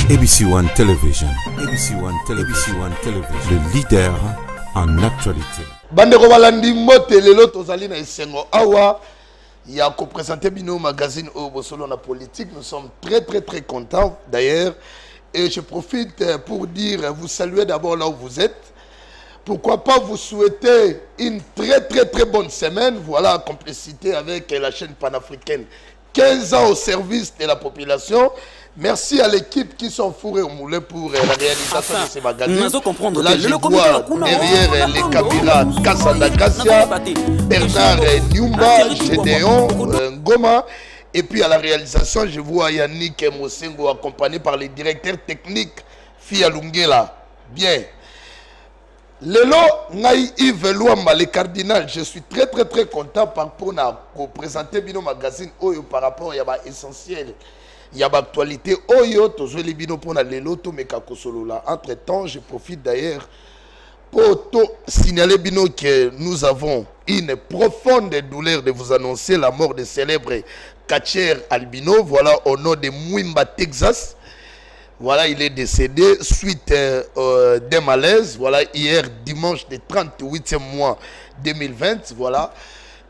ABC One Television. ABC One Television. ABC One Television. Le leader en actualité. Bandeko balandi mbote lelo tozali na esengo awa ya ko présenter bino magazine au Bosolo na politique. Nous sommes très contents d'ailleurs et je profite pour dire vous saluer d'abord là où vous êtes. Pourquoi pas vous souhaiter une très bonne semaine. Voilà, en complicité avec la chaîne panafricaine. 15 ans au service de la population. Merci à l'équipe qui sont fourrés au moulin pour la réalisation de ces magazines. Là, je vois derrière les caméras Kassanda Kassia, Bernard Nyumba, Gédéon, Ngoma. Et puis à la réalisation, je vois Yannick Mosengo accompagné par les directeurs techniques Fia Lungela. Bien. Lelo Ngai Yves Luamba, le cardinal, je suis très content pour présenter Bino Magazine Oyo par rapport à l'essentiel. Il y a l'actualité Oyo, toujours les Bino pour Lelo, Tomeka Kosolola. Entre temps, je profite d'ailleurs pour signaler Bino que nous avons une profonde douleur de vous annoncer la mort de célèbre catcheur albino. Voilà, au nom de Mwimba, Texas. Voilà, il est décédé suite d'un malaise. Voilà, hier, dimanche du 38e mois 2020. Voilà.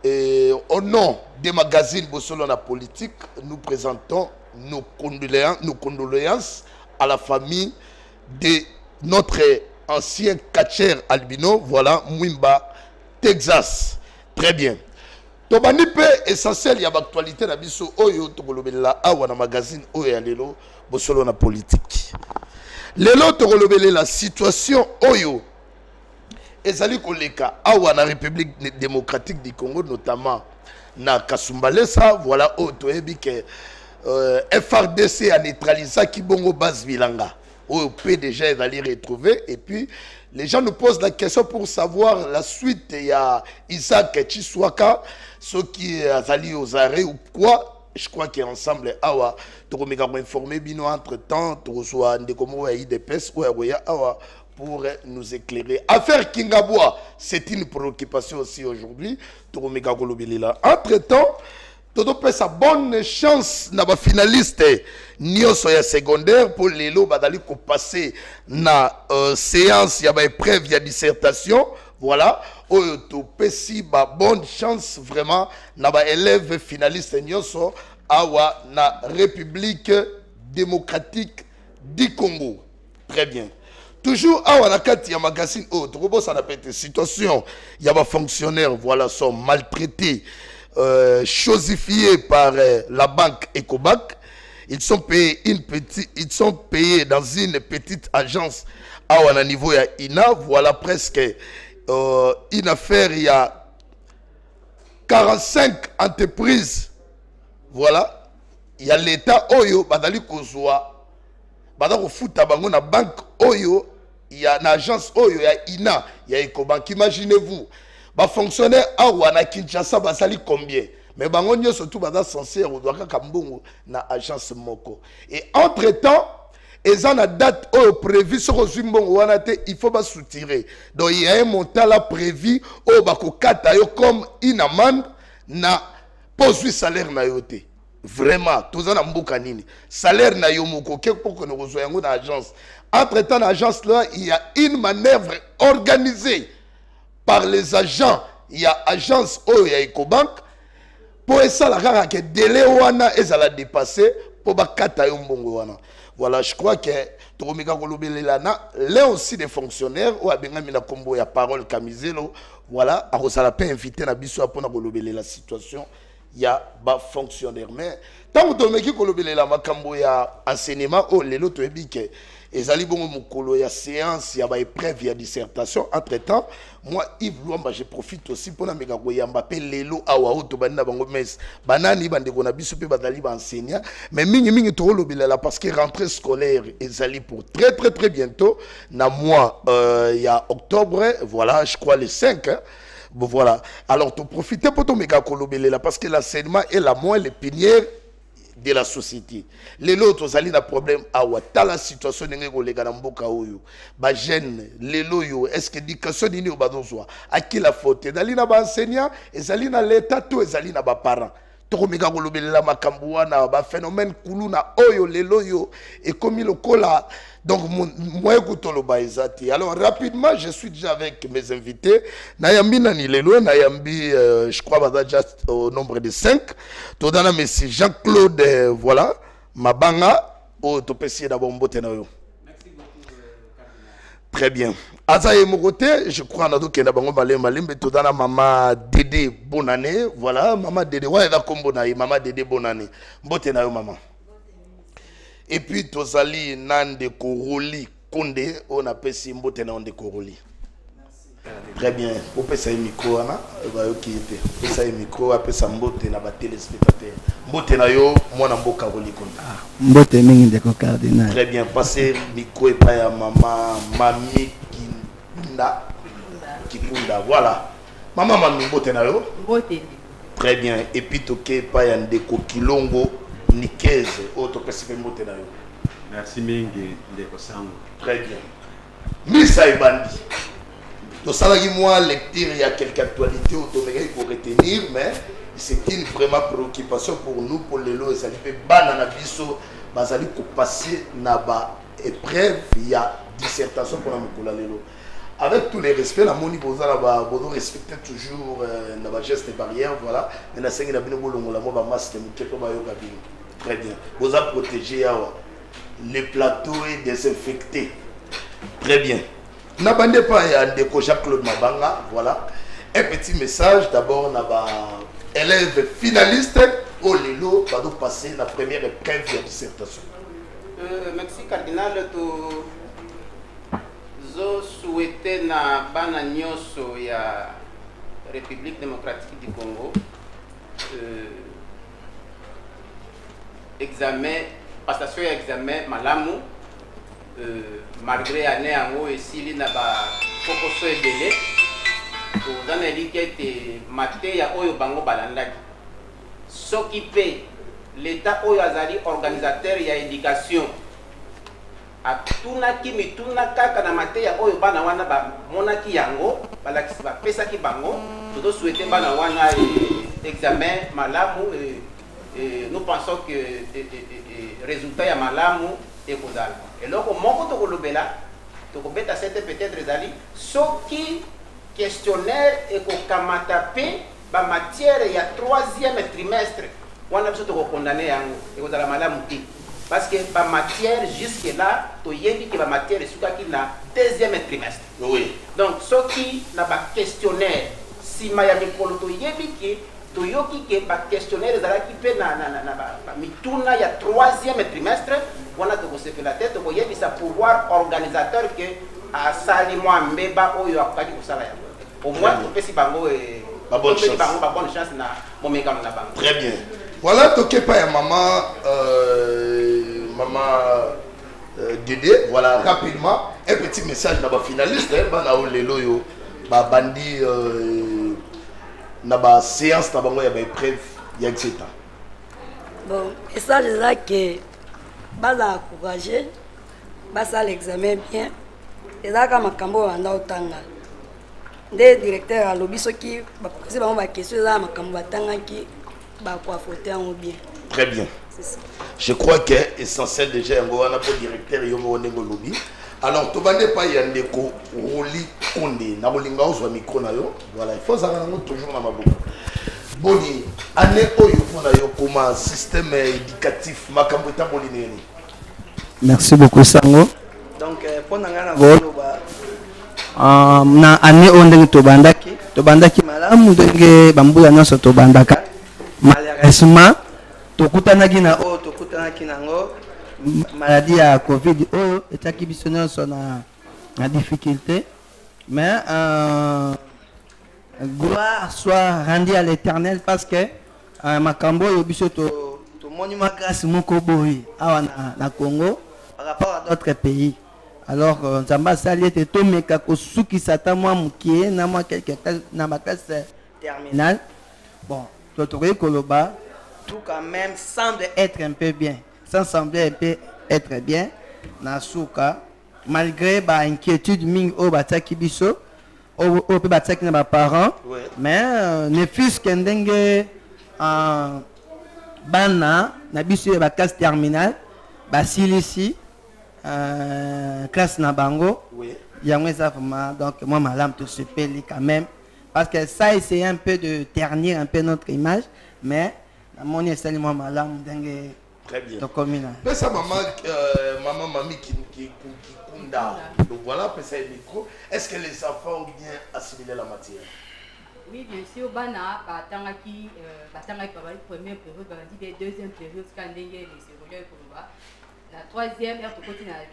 Et au nom des magazines Bosolo na politique, nous présentons nos condoléances à la famille de notre ancien catcheur albino. Voilà, Mwimba, Texas. Très bien. Tobani pe essentiel ya l'actualité na biso oyo tokolobela awa na magazine oyo ya lelo Bosolo na politique. Lelo tokolobela la situation oyo ezali koleka awa na République démocratique du Congo, notamment na Kasumbalesa. Voilà oyo ebi ke FRDC a neutralisé Kibongo base Bilanga. Au PDG d'aller retrouver. Et puis, les gens nous posent la question pour savoir la suite. Il y a Isaac Chiswaka, ceux qui sont allés aux arrêts ou quoi. Je crois qu'ensemble, awa, tu vas informer bino entre temps, tu reçois des comos IDPS ou awa pour nous éclairer. Affaire Kingaboua, c'est une préoccupation aussi aujourd'hui. Tu vas entre temps. Todo peut sa bonne chance na ba finaliste nyoso ya secondaire pour lelo badali ko passer na séance ya ba épreuve ya dissertation. Voilà, oyo to pesi ba bonne chance vraiment na ba élève finaliste nyoso awa na République démocratique du Congo. Très bien. Toujours awa na kati ya magazine o to ko ça na pété situation ya ba fonctionnaires voilà sont maltraités. Chosifiés par la banque Ecobank. Ils sont payés dans une petite agence à un niveau ya INA. Voilà presque une affaire, il y a 45 entreprises. Voilà, il y a l'État Oyo badali kozwa badako futa bango na banque Oyo, il y a une agence Oyo ya INA, il y a Ecobank. Imaginez-vous. Ba fonctionnaire awa na Kinshasa basali combien? Mais bango nyo surtout bada sincère ou doit kambongo na agence moko. Et entre-temps, ils ont une date prévue sur Zimbongo wanate, il faut pas soutirer. Donc il y a un montant là prévu au bako kata yo comme une amende na poste salaire na yote. Vraiment, tous en mboka nini. Salaire na yo moko pour que nous rejoignions dans l'agence. Entre-temps, dans l'agence là, il y a une manœuvre organisée par les agents. Il y a agence Oyo ya Ecobank pour ça la rara que délai wana ezala dépasser pour bakata yo mbongo wana. Voilà, je crois que Toromika Kolobelela na là aussi des fonctionnaires ou abenga mina kombo ya parole Kamizelo. Voilà, a ça la pas invité na biso pour na kolobelela la situation. Il y a ba fonctionnaire mais tant que Toromika Kolobelela makambo ya enseignement o lelo to ebike ezali bongo mukolo ya séance ya ba épreuve ya dissertation. Entre temps, moi Yves Luamba je profite aussi pour na meka ko yamba pe lelo awa oto bana bango mes banani bande ko na biso pe badali ba enseignant mais mingi to lobela parce que rentrée scolaire ezali pour très bientôt na mois ya octobre. Voilà, je crois le 5 hein. Bon voilà, alors tu profiter pour ton meka ko lobela parce que l'enseignement est la moelle épinière de la société. Les autres ont un problème à la situation de mboka oyo. Ba jeune les loyo est-ce que l'éducation ni à qui la faute? Dalina ba enseignant et zalina l'état tout et zalina ba parents. tokomeka kolobelela makambo wana ba phénomène kuluna oyo lelo yo et comme lokola donc moi kutoloba ezati. Alors rapidement je suis déjà avec mes invités nayambi nani lelo nayambi je crois baza just au nombre de 5 todana monsieur Jean-Claude voilà Mabanga o topesi d'abord mbote na yo. Très bien. Azaye Mokote, je crois que nous avons malembe todana maman Dédé bonne année. Voilà, maman Dédé. Ouais, va comme bonne année, maman Dédé bonne année. Mbote na yo maman. Et puis tozali nande koroli konde on appelle si mbote na onde koroli. Très bien. Vous pouvez ça micro ana, va yo qui était. Vous ça micro après ça mbote na ba téléspectateur. Mbote na yo mwana mboka roli konde. Mbote mingi de cardinal. Très bien. Passez micro et pas ya maman Mami Kikunda, voilà. Maman Mami mbote na yo. Mbote. Très bien. Et puis toke pa ya ndeko Kilongo Nikeze o to pesi mbote na yo. Merci mingi ndeko sango. Très bien. Misa Ebandi. Donc ça là moi lecture il y a quelques actualités automédiques pour retenir mais c'est une vraiment préoccupation pour nous pour les lois ça fait banana biso bazali ko passer na ba épreuve il y a dissertation pour la lelo avec tous les respects la moni boza la ba bodo respecter toujours na ba geste barrière voilà mais na sengi na bino bolongo la mo ba masque muketo ba yoga bino très bien boza protéger yawa les plateaux est désinfecté très bien. N'abandez pas à Ndeko Jean-Claude Mabanga, voilà. Un petit message d'abord, naba élève finaliste au Lilo, va nous passer la première épreuve de dissertation. Merci cardinal, je souhaitais na bana nyonso ya République démocratique du Congo examen, passation et examen malamu. Malgré année en haut et s'il n'a pas beaucoup de délai, dans les liquides maté ya oyo bango balandaki. S'occuper l'État oyo azali organisateur ya éducation. A tunaki mituna kaka na maté ya oyo bana wana ba monaki yango balakisi ba pesa ki bango. Tout souhaiter bana wana examen malamu et nous pensons que résultat ya malamu et kozala. Et donc, mon côté, tu peux peut-être zali, ce qui questionnaire et qu'on kamatape, ba matière il y a 3e trimestre, on a besoin de condamner et vous allez mal parce que ba matière jusque là, tu y dit que ba matière est sur qui na 2e trimestre. Oui. Donc, ce qui n'a pas questionnaire, si Miami Polo tu y dit que Toyoki qui est questionnaire qui peut na mituna il y a 3e trimestre on a de se faire la tête pour y sa pouvoir organisateur que à sali moi mbeba oyo akaki kusala ya au moins on peut si bango et bonne chance na momeka na bango. Très bien. Voilà toke pa ya maman Dédé voilà rapidement un petit message na ba finaliste bana o lelo yo ba bandi na ba séance na bango ya ba épreuve ya etc. Bon, et ça c'est là que baza encourager basa l'examen bien et là comme makambo anda otanga des directeurs à lobby soki ba poser bango ba question là makambo batanga ki ba kwa faute en bien. Très bien. C'est ça. Je crois que essentiel déjà ngo wana pour directeur yo mo ndeko lobby. Alors to bande pas yande ko roli konde na bolinga ozwa micro na yo voilà il faut ça toujours na maboko. Boni année oyo fona yo comme système éducatif makambo tamboli neni. Merci beaucoup Sango. Donc pour nangana bolo ba na année onde to bandaki malamu ndenge bambula nyonso to bandaka malheureusement to kutanaki na o to kutanaki nango maladie ya Covid oyo etaki biso nyonso na difficulté mais gloire soit rendue à l'Éternel parce que makambo yo biso to monument grâce moko boyi awa na Congo par rapport à d'autres pays. Alors nzamba sali te to meka ko suki sata moi mukie na moi quelque na ma classe terminale. Bon, to koloba tout quand même semble être un peu bien. Ça semble un peu être bien na suka malgré ba inquiétude ming o bataki biso o pe bataki na ba parents mais ne fils que ndenge bana na biso ba classe terminale ba silisi classe na bango. Oui. Yango ça vraiment donc moi malam tout se peli quand même parce que ça essaye un peu de ternir un peu notre image mais la monnaie c'est moi malam dingue. Très bien. Donc commune. Mais ça maman mamie qui kunda. Donc voilà, puis ça micro. Est-ce que les enfants ont bien assimilé la matière? Oui, bien sûr, bana batangaki première période, deuxième période, quand les secondaires pour la troisième, heure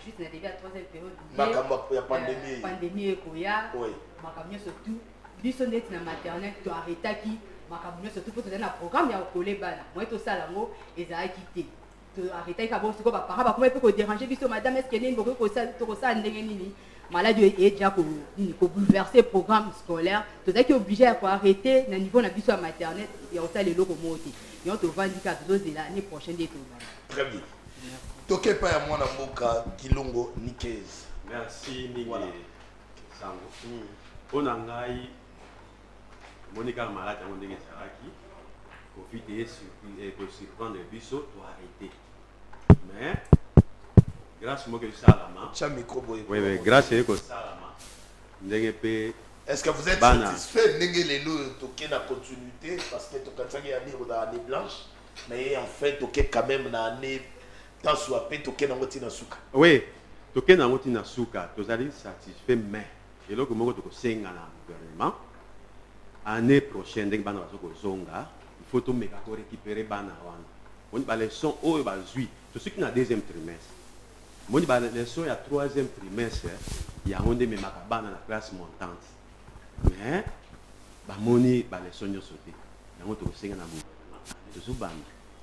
juste la début la troisième période. La pandémie. Pandémie et koya. Oui. Makamio surtout, biso net na maternelle, tu arrêta qui makamio surtout pour te donner un programme ya collé bana. Moi tout ça là mo ezala quitté. Tu arrêta ka bon siko ba parents ba comment peut déranger biso madame est-ce que nini boko ko ça ndenge nini. Malade est déjà pour bouleverser le programme scolaire. Tout ça qui est obligé à arrêter au niveau de la maternelle et on sait les locaux montés. Et on te vend du cas de l'année prochaine des tours. Très bien. Toké pas à moi na moka Kilongo Nikez. Merci Miguel Sango. On a ngai Monica malade on ndenge saraki. Profiter pour surprendre le biso pour arrêter. Mais grâce à moi que ça la main. Oui, grâce à moi est-ce que vous êtes satisfait de les lots toquer la continuité parce que tu as dit dans l'année blanche mais en fait toquer quand même dans l'année tant soit peu toquer dans l'année souka. Oui, toquer dans l'année souka, tu as dit satisfait mais et là que moi tu sais dans le gouvernement année prochaine dès que bana zonga il faut tout récupérer bana wana. On va les sons au va zui. Tout ce qui est dans deuxième trimestre. Moi, je vais leçon il y a troisième trimestre, il y a un de mes macabana dans la classe montante. Mais, moni ba leçon yo sauté. Il y a un autre singa na mu. Tout bana.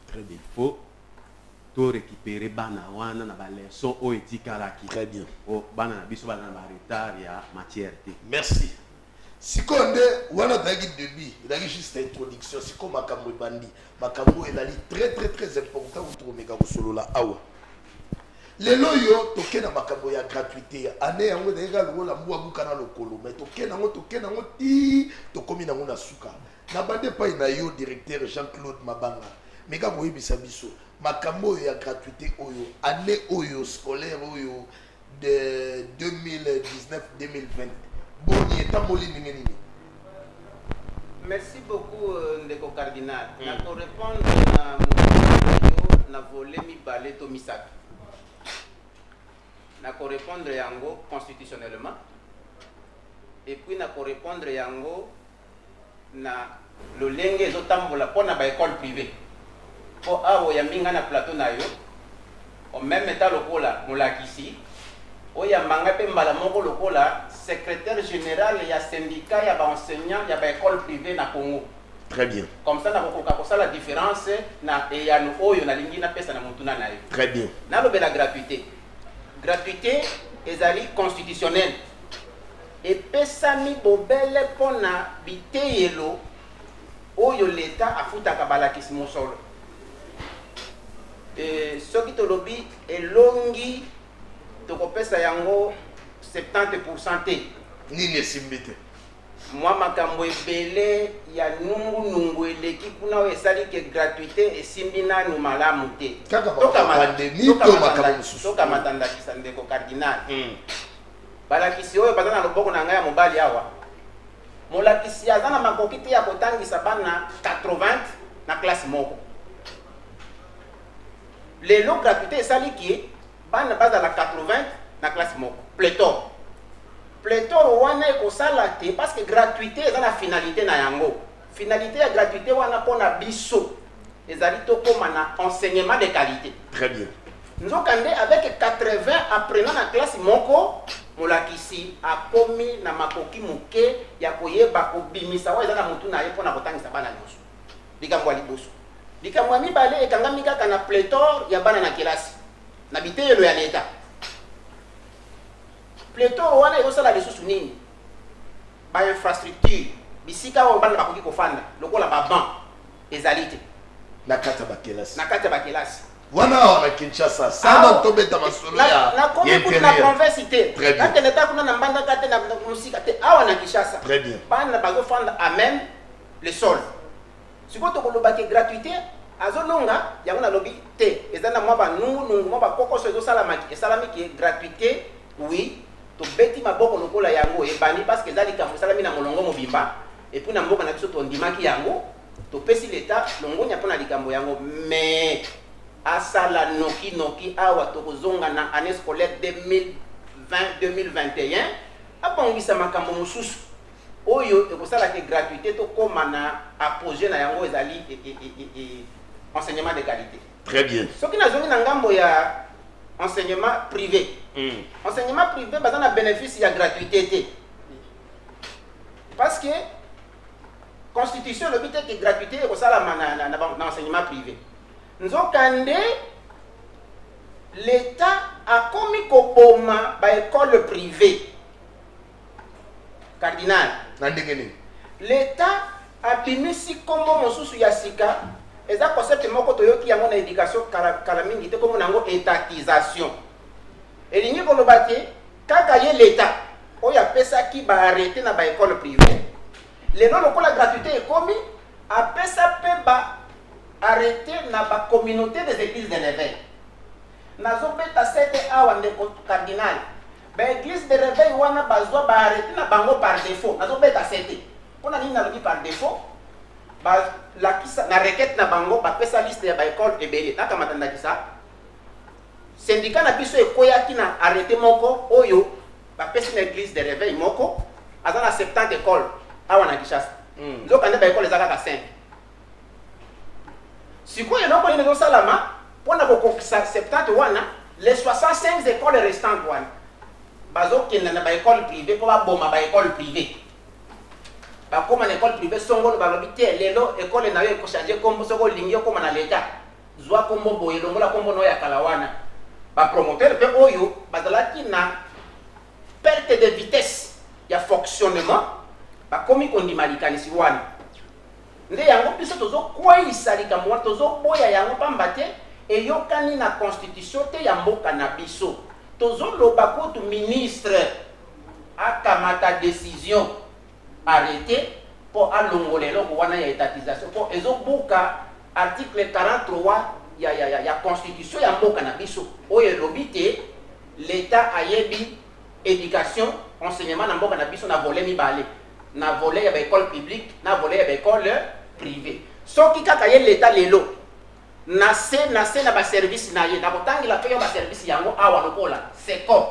Très bien. Il faut tout récupérer bana wana na ba leçon o etikalaki. Très bien. O bana na biso bana na retard ya matière. Merci. Sikonde wana dagi début, il a juste introduction, siko makambo bandi. Makambo est très important pour trouver mega solo la awa. Les loyaux, toqué dans ma caboya gratuité. Année yango d'ailleurs le la mwa bukana lokolo. Mais toqué nango ti tokomi nango na suka. Na bande pa ina yo directeur Jean-Claude Mabanga. Mega boyi bisabiso. Makambo ya gratuité oyo. Année oyo scolaire oyo de 2019-2020. Boni eta moli nini. Merci beaucoup Ndeko Cardinal. Na pour répondre na volé mi balé to misak. Na répondre yango constitutionnellement et puis na répondre yango na lolenge ezotambola pona ba école privée po awo ya minga na plateau na yo au même état lokola molakisi oya manga pe mbala moko lokola secrétaire général ya syndicat ya ba enseignant ya ba école privée na Congo. Très bien. Comme ça na kokoka ça la différence na ya no oyo na lingi na pesa na mutuna na yo. Très bien. Na lobe la gratuité. Gratuité ezali constitutionnelle et pesami bobele pona biteyelo oyo l'état afutaka balakisi mosolo et soki tolobi elongi tokopesa yango 70% te nini esimbite moi makambo ebele ya nungu eleki kuna oyo esali ke gratuité esimbi nanu malamu te toka matandakisa ndeko cardinal balakisi oyo baza na loboko na ngai ya mobali awa molakisi aza na makoki te ya kotangisa bana 80 na classe moko lelo gratuité esali ke bana bazala 80 na classe moko pléthore wana ekosala te parce que gratuité eza na finalité na yango finalité ya gratuité wana mpona biso ezali tokóma na enseignement de qualité. Très bien. Nzokande avec 80 apprenant na classe moko molakisi akomi na makoki moke ya koyeba kobimisa wa eza na mutu na ye mpona kotangisa bana nyonso likambo ya liboso likambo ya mibale ekangami kaka na pléthore ya bana na kelasi na biteyelo ya leta. Pléthore wana ezosala lisusu nini ba infrastructure bisika oyo bana bakoki kofanda lokola baban ezali te na kati ya bakelasi wana wana Kinshasa sana tobeta masolo ya na komi na province te kati leta kuna na mbanda kati na musika te awa na Kinshasa. Très bien. Bana bazofanda à même le sol sikoyo tokoloba ke gratuité azolonga yango na lobby te ezana mwa ba nungu mwa ba kokoso ezosala esalami ki gratuité oui to beti maboko lokola yango ebani parce que ezali kambo esalami na molongo mobimba et puis na mboka na biso tondimaki yango topesi l'état longonya mpona likambo yango mais asala noki awa tokozonga na année scolaire 2020-2021 abongisa makambo mosusu oyo ekosala ke gratuité tokóma na apogée na yango ezali enseignement de qualité. Très bien. Soki nazongi na ngambo ya enseignement privé. Enseignement privé baza na bénéfice ya gratuité. Parce que constitution le but est que gratuité est kosala na enseignement privé. Nzokande l'état a commis koboma ba école privée. Cardinal. L'état a bimisi kombo mosusu ya sika. Eza concept moko toyoki yango na éducation kala mingi te comme nango étatisation. Elingi koloba te kaka ye l'état oyo apesaki ba arrêté na ba école privée. Lelo lokola gratuité ekomi apesa pe ba arrêté na ba communauté des églises de l'éveil. Nazobeta sete awa ndeko cardinal. Ba église de réveil wana bazwa ba arrêté na bango par défaut. Nazobeta sete. Pona nini nalobi par défaut? Ba la kisa na requête na bango ba pesa liste ya ba école ebele na kamatanda kisa syndicat na biso ekoyaki na arrêté moko oyo ba pesa na église de réveil moko azana 70 écoles awa na Kishasa nzokande ba école ezaka ka 5 sikoyo noko ine zo salama pona kokokisa 70 wana les 65 écoles restantes wana bazokenda na ba école privée ko ba boma ba école privée. Comme une école privée, songo balobité lelo école na yo ko changer comme soko lingi comme na l'état. Zwa comme boye longola comme no ya kalawana. Ba promoteur pe oyo bazalaki na perte de vitesse ya fonctionnement ba komi kondi malikani siwana. Nde yango biso tozo kwisa likamwa tozo boya yango pambate e yokani na constitution te ya mboka na biso. Tozo loba ko tu ministre akamata décision arrêté pour allongolelo ko wana ya étatisation pour ezobuka article 43 ya constitution ya mboka na biso oyo lobité l'état ayebi éducation enseignement na mboka na biso na volet mibale na volet ya école publique na volet ya école privée soki kaka ye l'état lelo na ba service na ye na kotangila pe ba service yango awa lokola c'est comme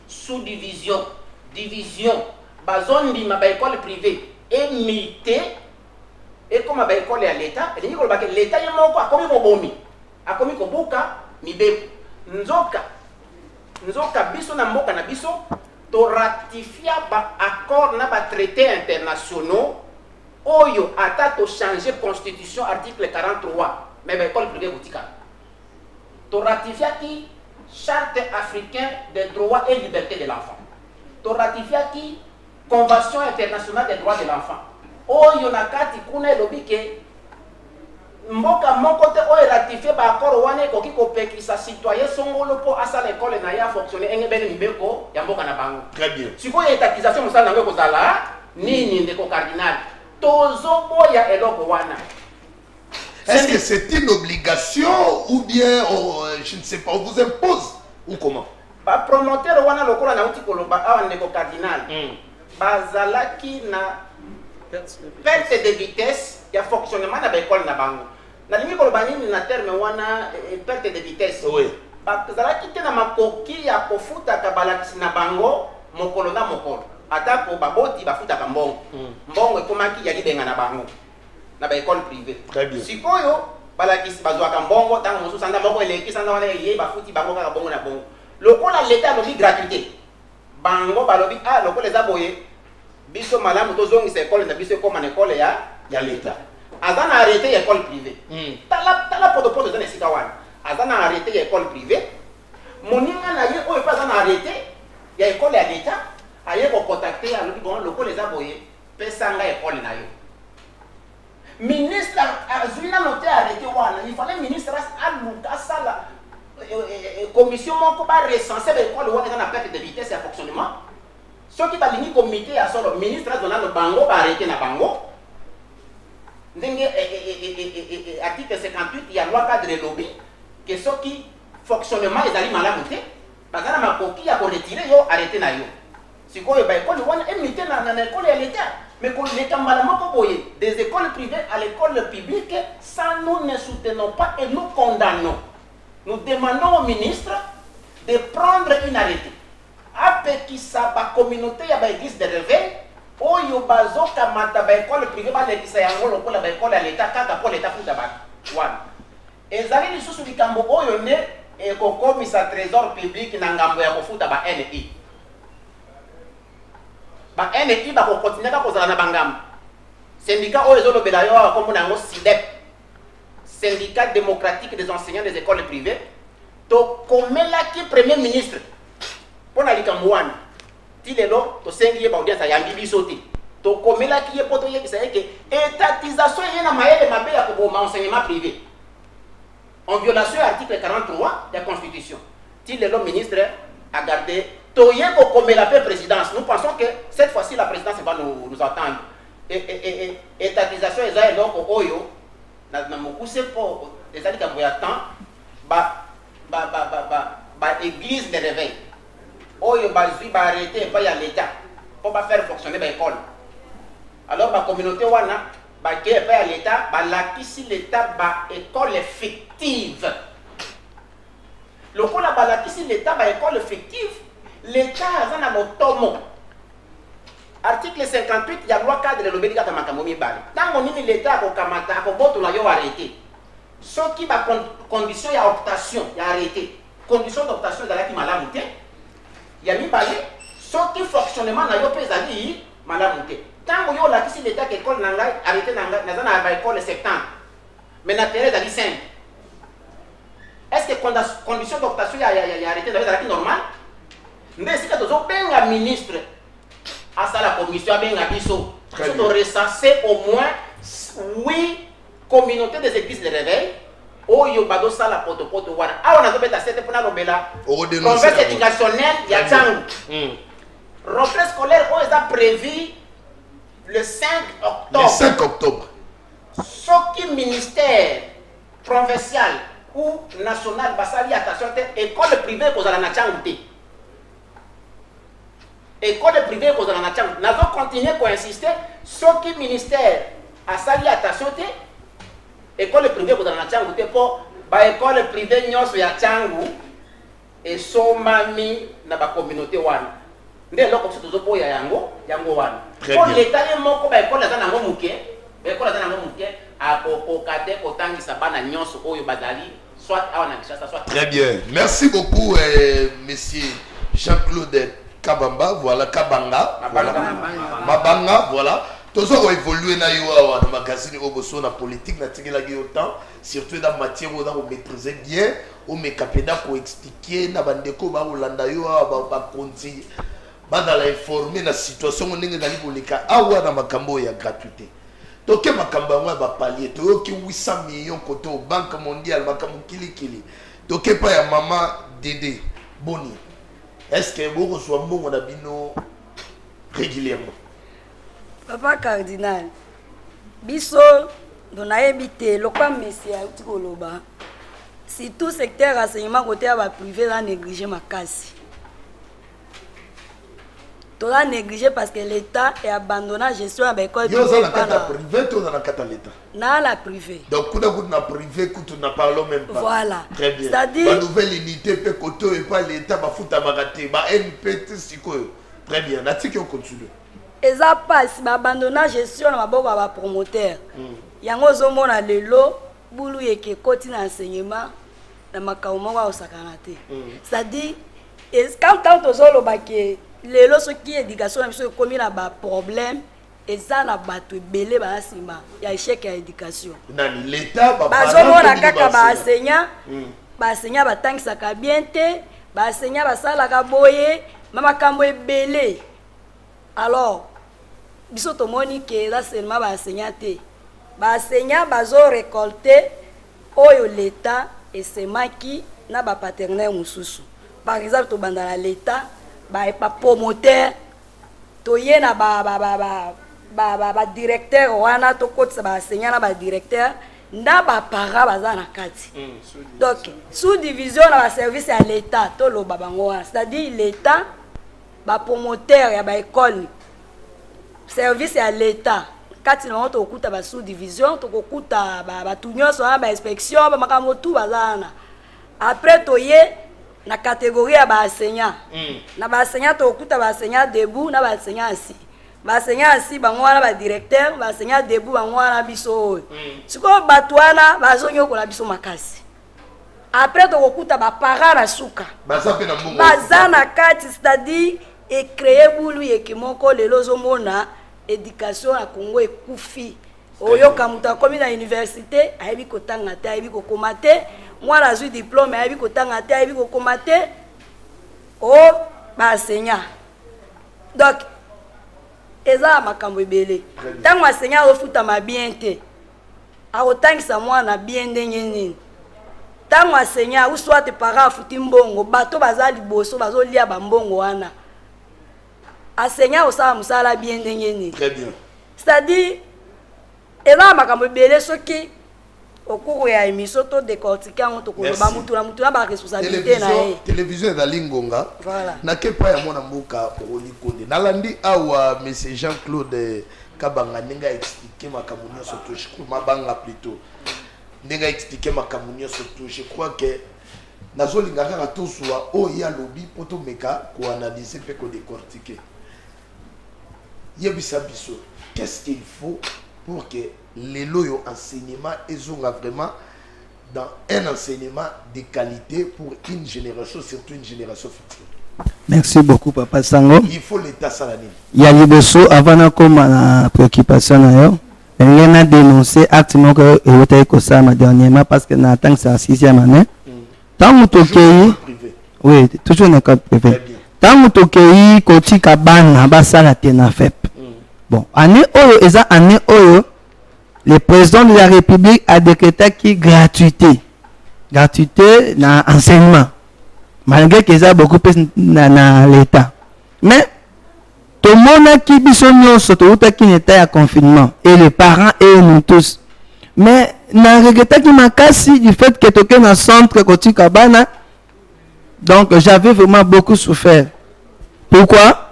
sous-division division bazondi ma ba école privée émité et comme ba école ya l'état et ndiko ba l'état yemoko akomi kobomi akomi kobuka mibeku nzoka biso na mboka na biso to ratifia ba accord na ba traités internationaux oyo ata to changer constitution article 43 mais ba école privée botika to ratifia ki charte africaine des droits et libertés de l'enfant to ratifia ki Convention internationale des droits de l'enfant. Oyo nakati kuna lobike mboka moko te oyo ratifié ba accord wana ko ki ko pekisa citoyen songolo po asa l'école na ya fonctionner engebene mibeko ya mboka na bango. Très bien. Siko étatisation musala nango kozala nini ndeko cardinal tozo boya eloko wana. Est-ce que c'est une obligation ou bien je ne sais pas on vous impose ou comment? Ba promoteur wana lokola na uti koloba awa ndeko cardinal. Bazalaki na perte de vitesse ya fonctionnement na l'école na bango. Na lingi koloba nini na terme wana perte de vitesse. Oui. Bazalaki te na makoki ya kofuta ka balakisi na bango mokolo na mokolo. Atako baboti bafuta ka mbongo. Mbongo ekomaki ya libenga na bango. Na ba école privée. Très bien. Sikoyo balakisi bazwa ka mbongo tango mosusu sanda moko eleki sanda wana ye bafuti bango ka bongo na bongo. Lokola l'état lobi gratuité. Bango balobi ah lokola eza boye biso malamu tozongisa école na biso comme école ya l'état. Azana arrêté école privée. Tala poto zana sika wana. Azana arrêté école privée. Moninga na ye oyo pa azana arrêté ya école ya l'état. Aye ko contacter alobi bon lokola eza boye pesa nga école na yo. Ministre azwina noté arrêté wana. Il fallait ministre aluka sala commission moko ba recenser l'école wana na perte de vitesse et fonctionnement. Ce qui va l'uni comité à solo ministre de la bango va arrêter na bango article 58 il y a loi cadre de lobby que ceux qui fonctionnement les alliés malamu te bazana makoki ya ko retirer yo arrêter na yo sikoyo ba école wana emité na école ya l'état mais ko l'état malamu ko boye des écoles privées à l'école publique ça nous ne soutenons pas et nous condamnons. Nous demandons au ministre de prendre une arrêté après qui ça ba communauté ya ba église de réveil oyo bazo kamata ba école privée ba lekisa yango lokola ba école ya l'état kaka pour l'état futa ba wana ezali lisusu likambo oyo ne ekokomisa trésor public na ngambo ya kofuta ba NI ba kokontinue ka kozala na bangambo syndicat oyo ezolobela yo akomona yango SIDEP syndicat démocratique des enseignants des écoles privées to komelaki premier ministre pona likambo wana ti lelo to sengi ye ba audience yambi biso te to komelaki ye poto yebisa yeke étatisation ye na mayele mabe ya koboma enseignement privé en violation de l'article 43 de la Constitution. Si le ministre a gardé, la présidence, nous pensons que cette fois-ci la présidence va nous attendre. Étatisation est donc oyo, na mokuse pour les années qui attend, église de réveil. Oyo bazui arrêter pas y a l'état pour pas faire fonctionner l'école. Alors la communauté wana ba ke pa l'état ba la kisi l'état ba école fictive lokola ba la kisi l'état ba école fictive l'état azana motomo article 58 ya loi cadre de l'obédience de makambo mibale tango nini l'état ko kamata ko boto la yo arrêté ce qui ba condition ya optation ya arrêté condition d'optation de la ki malamu te ya mibale ce qui fonctionnement na yo pezali malamu te. Tant que vous avez l'état que l'école n'a arrêté dans l'école 70, mais la terre est 5. Est-ce que la condition d'optation est arrêtée dans l'état normal? Mais si vous avez un ministre à la commission, vous devez recenser au moins 8 communautés des églises de réveil. Oh, yo bado sala poto wana. Ah, on a fait à cette pour la converse éducationnelle, il y a tant. Rentrée scolaire, on est prévu le 5 octobre. Le 5 octobre. Ce qui ministère provincial ou national basali attention école privée pour la nachangute. École privée pour la nachangute. Nous avons continué pour insister ce qui ministère a sali attention école privée pour la nachangute pour ba école privée nyonso ya changu et somami na ba communauté wana. Ndé loko sotozo ya yango wana. Pour l'état est moko ba école za nango muke, ba école za nango muke akokokate kotangisa bana nyonso oyo bazali soit awana kishasa soit. Très bien. Merci beaucoup monsieur Jean-Claude Kabamba, voilà Kabanga, voilà. Mabanga, voilà. Tous ont évolué na yo na magazine oboso na politique na tingela gi autant surtout dans matière où on maîtriser bien, on me capeda pour expliquer na bandeko ba olanda yo ba konti. Badala informer la situation on est dans l'Ibolika awa na makambo ya gratuité. Toke makambo ngwa ba palier toki 800 millions côté au Banque mondiale makambo kili. Toke pa ya maman Dédé Boni. Est-ce que vous reçoivez bon on a bino régulièrement? Papa cardinal. Biso dona habité lokwa messia utikoloba. Si tout secteur renseignement côté va privé va négliger makasi. Tu as négligé parce que l'État est abandonné la gestion de l'école privée. Vous avez la privée ou dans l'État? Dans la privée. Donc, vous avez la privée, vous n'en parlons même pas. Voilà. Très bien. C'est-à-dire... La nouvelle unité, peut côté et pas l'État, va foutre à marater, va NPT, c'est quoi? Très bien. Là-dessus, on continue. Et ça passe, abandonné la gestion de la promoteur. Il y a un homme qui a le lot, boulou et qui continue l'enseignement, dans ma kaoumawa au sakanate. C'est-à-dire, quand tu as le les lois qui éducation comme il a un problème et ça n'a pas tout belé ba sima il y a échec à l'éducation l'état ba kaka ba enseignant ba tangisa ka bien te ba enseignant ba sala ka boye mama kambo belé alors biso to moni que là seulement ba enseignant bazo récolter oyo l'état et c'est maki na ba paternel mususu par exemple to bandala l'état ba promoteur to yena ba ba directeur wana to kotsa ba enseignant na ba directeur na ba para baza na kati. Donc sous division na ba service à l'état to lo babango, c'est-à-dire l'état ba promoteur ya ba école service à l'état kati na to okuta ba sous division to kokuta ba tunyoso na ba inspection ba makambo tout bazana. Après toye na catégorie ya ba enseignant na ba enseignant to okuta ba enseignant debout na ba enseignant assis. Ba enseignant assis bango wana ba directeur ba enseignant debout bango wana biso siko batwana bazonyo ko la biso makasi. Après to kokuta ba para na suka bazana kati, c'est-à-dire et créer boulu ekimoko lelo zomona éducation à Congo ekufi oyo kamuta komi na université ayebi kotanga te ayebi kokoma te moi la zui diplôme ayebi kotanga te ayebi kokoma te o ba enseignant. Donc eza makambo ebele tango enseignant ofuta ma bien te akotangisa mwana bien ndenge nini tango enseignant ou soit te parents afuti mbongo bato baza liboso bazolia bambongo wana enseignant osala musala bien ndenge nini. Très bien. C'est-à-dire eza makambo ebele soki okuru ya émission to décortiquer on to koloba mutu na ba responsabilité na ye télévision za lingonga. Voilà. Na kepa ya mona mboka Olikonde nalandi awa monsieur Jean-Claude Kabanga ninga expliquer makambo nyonso to je crois mabanga plutôt ninga expliquer makambo nyonso to je crois que nazolinga kaka toswa o ya lobby poto meka ko analyser pe ko décortiquer yebisa biso qu'est-ce qu'il faut pour que les loyaux enseignements ezonga vraiment dans un enseignement de qualité pour une génération, surtout une génération future. Merci beaucoup, Papa Sango. Il faut l'État salanine. Il y a liboso avant de commencer la préoccupation d'ailleurs. On a dénoncé activement que il était comme ça dernièrement parce que n'a tant que c'est la 6e année. Tant que tu oui, toujours une école privée. Tant que tu koti kabana basa la tena fep. Bon, année oyo eza année oyo le président de la République a décrété qui gratuité dans l'enseignement. Malgré qu'il y a beaucoup plus dans l'État. Mais tout le monde qui bisonne surtout qui n'était à confinement. Et les parents et nous tous. Mais na regretté qui m'a cassé du fait que tu es dans le centre Koti Kabana. Donc j'avais vraiment beaucoup souffert. Pourquoi?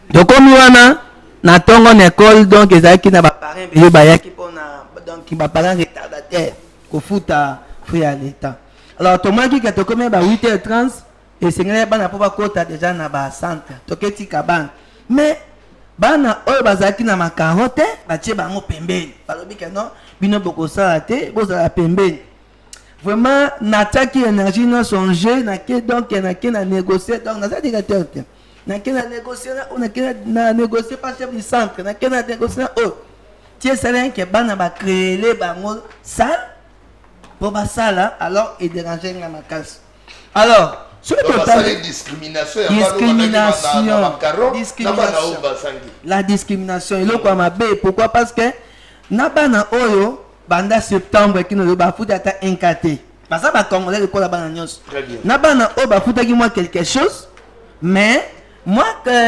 Donc comme il y en a na tongo école donc ils qui n'a pas parents ils baya qui pour donc qui va parents retardataire ko futa free à l'état. Alors tout le monde qui est comme 8h30 et c'est ngana bana pour kota déjà na ba centre to keti kabana mais bana oyo bazaki na makarote ba tie bango pembeni balobi que non bino boko sala te bozala pembeni vraiment nataki énergie na songer na ke donc na négocier donc na directeur na kena négocier na négocier pas chef du centre na kena négocier oh tiens c'est rien que bana ba créer les bango salle pour ba salle alors et déranger na makas alors sur total discrimination la discrimination et le quoi ma bé pourquoi parce que na bana oyo banda septembre qui nous ba fouta ta incaté parce que ba congolais le quoi bana nyos na bana oyo ba fouta qui moi quelque chose mais moi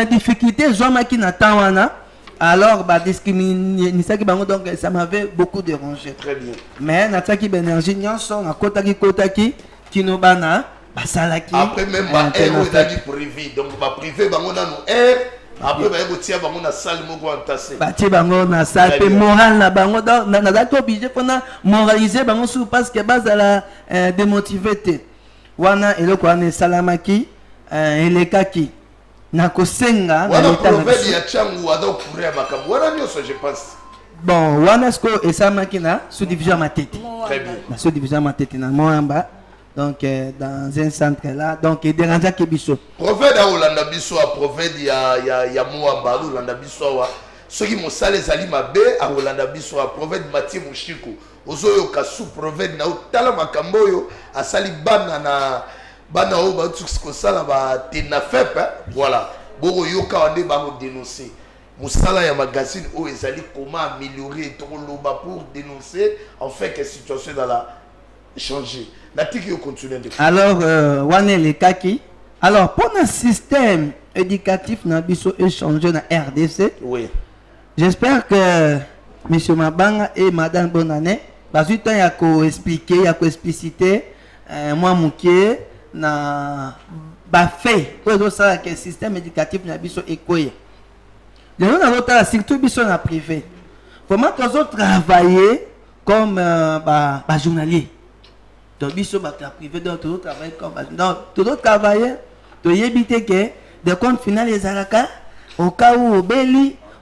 difficulté zoma qui n'attend wana alors ba discrimination qui bango donc ça m'avait beaucoup dérangé. Très bien. Mais nataki énergie nyonso na kotaki kino bana basalaki après même ba air d'aller privé donc ba privé bango na no air après ba ebo tia bango na salle moko entassé ba tia bango na salle pe moral na bango donc na dako obligé pendant moraliser bango sous parce que bazala démotivé te wana eloko wana salamaki elekaki na kosenga na l'état prophète ya changu ado courir makambo wana nyoso je pense bon wana sko esamaki na sous division matete très bien na sous division matete na moamba donc dans un centre là donc il dérange ki biso prophète a olanda biso a prophète ya moamba olanda biso wa soki mosale zali mabe a olanda biso a prophète Mathieu Mushiko ozoyo kasu prophète na otala makambo yo asali bana na bana o ba tuko sala ba tena fep voilà boko yoka wande ba mo dénoncer musala ya magazine o ezali comment améliorer to loba pour dénoncer en fait que situation dans la changer la tiki yo continuer alors wane le kaki alors pour un système éducatif na biso échanger na RDC oui J'espère que M. Mabanga et Madame Bonane, parce que il y a qu'à expliquer, il y a qu'à expliciter, moi, Mouké, na fait, pour ça que le système éducatif n'a pas écoué. Nous avons surtout besoin privé. Comment nous avons travaillé comme journalier. Donc, nous avons privé, donc nous travaillons comme donc nous travaillons, nous éviter que des comptes finaux les araka, au cas où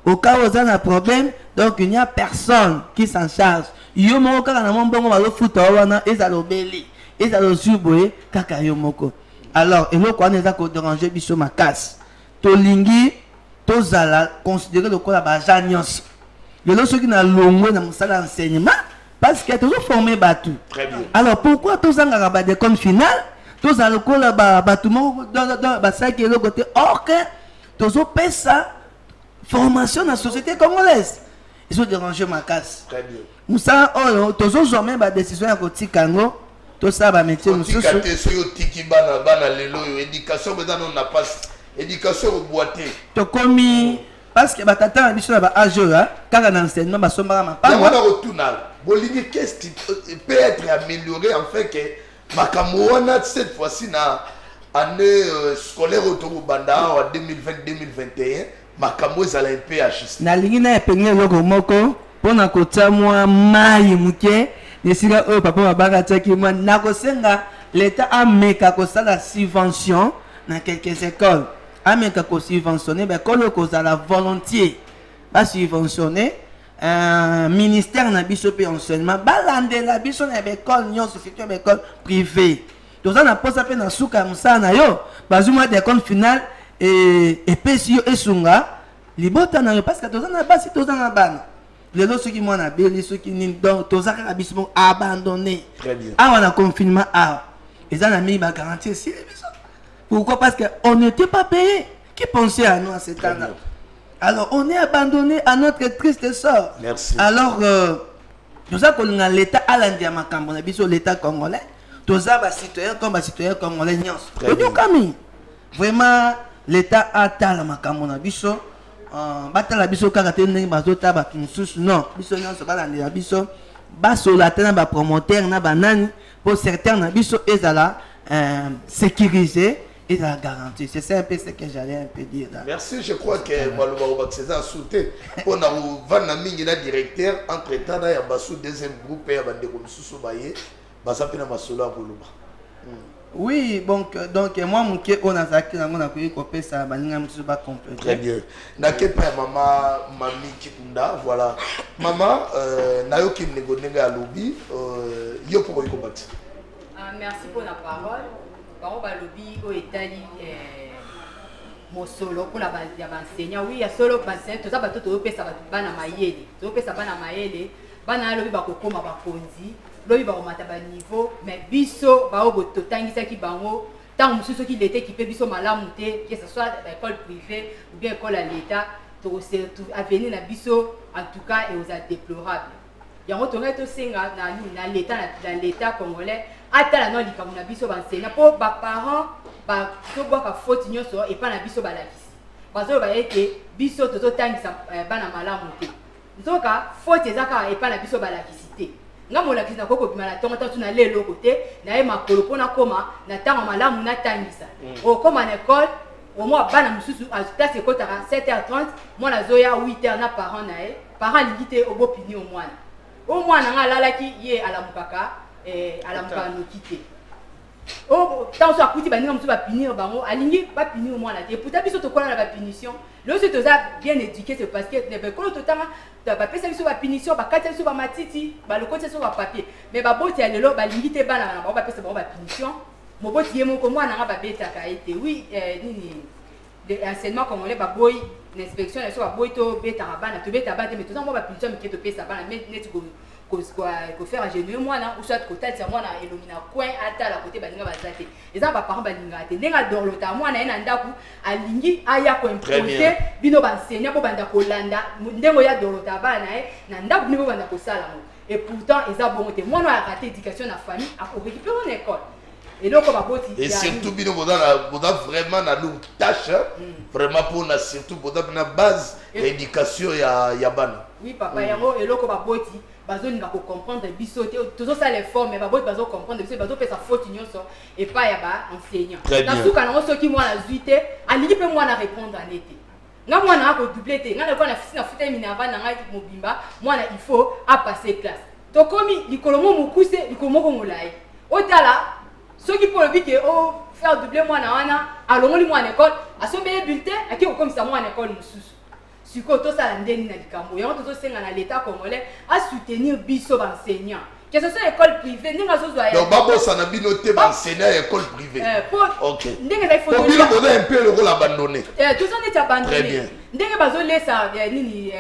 au cas où on a un problème, donc il n'y a personne qui s'en charge. Yo moko kaka na mbongo ba futa wana ezalo beli, ezalo zuboye kaka yo moko. Alors, eloko wana eza ko déranger biso makasi. To lingi to zala considérer le ko la ba janios. Lelo soki na longwe na musala enseignement parce que toujours formé batu. Très bien. Alors pourquoi to zanga ba de compte final? To zala ko la ba tout monde dans ba ça qui est le côté or que to pesa formation dans la société congolaise. Ils ont dérangé ma casse. Très bien. Moussa, oh, tous jamais ma décision à côté Kango, tout ça va mettre nous sur. Éducation, mais on n'a pas éducation au boité. To komi parce que batata na biso na ba ajora, car en enseignement ba somba ma pas. On a retourné. Bolini qu'est-ce qui peut être amélioré en fait que Makamouana cette fois-ci na année scolaire autour banda en 2020-2021. Makambo ezala un peu ajusté. Na lingi na epenge loko moko pona kotia mwa mai muke nesika oyo papa mabanga tiaki mwa nakosenga l'état ameka kosala subvention na quelques écoles ameka ko subventionner ba kolo kozala volontiers ba subventionner ministère na biso pe enseignement balandela biso na école nyonso surtout école privée toza na posa pe na suka musana na yo bazuma des comptes final et pesi yo esunga libota na yo parce que toza na basi toza na bana lelo soki mwana beli soki nini donc toza ka biso abandonné. Très bien. Ah on a confinement ah ils ont mis ma garantie si pourquoi parce que on n'était pas payé qui pensait à nous à cet temps-là. Alors on est abandonné à notre triste sort. Merci. Alors nous avons l'état à l'India makambo na biso l'état congolais toza ba citoyen congolais nyonso. Kami vraiment l'état a tal makambo na biso batala biso kaka te ndenge bazota ba mususu non biso nyonso balandela biso basola te na ba promoteur na banani pour certains na biso ezala sécurisé et la garantie. C'est ça un peu ce que j'allais un peu dire là. Merci, je crois que Malouba César Souté on a Van Mingi la directeur entre temps il y a basu deuxième groupe et bandeko mususu baye basapina masolo akoluba. Oui, donc moi, on a zakki on a pu copier ça, très bien. N'inquiète pas, maman, mamie Kikunda, voilà. Maman, Nayoki Negonega Lobby, yo pour y combattre. Merci pour la parole. Par exemple, lobby au Italie, mon solo pour la base enseignant. Oui, il y a solo bassin, tout ça, tout le pays ça va bana maïele, tout le pays ça bana maïele, bana lobby va kokoma va konzi. Lobi ba komata ba niveau mais biso ba obo totangisa ki bango tant mususu ki l'été qui peut biso malamu te que ce soit école privée ou bien école à l'état to surtout avenir na biso en tout cas et aux déplorable yango to reto senga na l'état congolais atala no likambo na biso ba enseignant pour ba parents ba to boka faute nyonso et pas na biso ba lakisi bazo ba ete biso to tangisa bana malamu te nzoka faute ezaka et pas na biso ba lakisi te ngamo la kisa koko bimala tonga tatu na lelo côté na e makolo pona koma na tanga malamu na tangisa o koma na école au moins bana mususu à classe école à 7h30 moi na zoya 8h na parent na e parent limité au bopini au moins nga lalaki ye ala mukaka ala mukaka no kité oh tant so akuti baninga musu ba punir bango alingi ba punir au moins la te pourtant biso to kola na ba punition le se toza bien éduqué c'est parce que ne ko to tanga ba pesa biso ba punition ba kata biso ba matiti ba le côté so ba papier mais ba boti ya lelo ba lingite bana na ba pesa ba punition mo boti ye moko mwana nga ba beta ka été oui nini de enseignement congolais ba boy l'inspection so ba boy to beta bana to beta bana mais to za mo ba punition mi to pesa bana mais net ko faire ingénieur mwana ou soit côté ça mwana elomina coin ata la côté baninga bazate eza ba parents baninga te ndenga dorlota mwana ena ndaku alingi aya ko imposer bino ba enseigner bo banda ko landa ndengo ya dorlota bana na ndaku nibo banda ko sala et pourtant eza bon te mwana a raté éducation na famille a récupérer une école Et donc, on va pas et surtout, on a vraiment une tâche, vraiment pour la surtout pour la base d'éducation ya ban. Oui, papa, et là, on va pas bazo nga ko comprendre biso toujours ça les formes mais bazo comprendre biso bazo faire sa faute union so et pas ya ba enseignant. Na suka na so ki mwana zuite alingi pe mwana répondre en été. Nga mwana ako doubler te nga na fisi na futa minava na ngai mobimba mwana il faut à passer classe. To komi likolomo mukuse likomoko molai. Otala soki pour le but que oh faire doubler mwana wana alongoli mwana école asombe bulletin akiko comme ça mwana école mususu. Si tout ça ndeni na likambo yango tozo senga na l'état congolais à soutenir biso enseignants que ce soit école privée ninga zo zo donc babo sana bino te enseignant école privée OK ndenge la faut bino on a un peu le rôle abandonné tout ça n'est abandonné très bien ndenge bazo lesa nini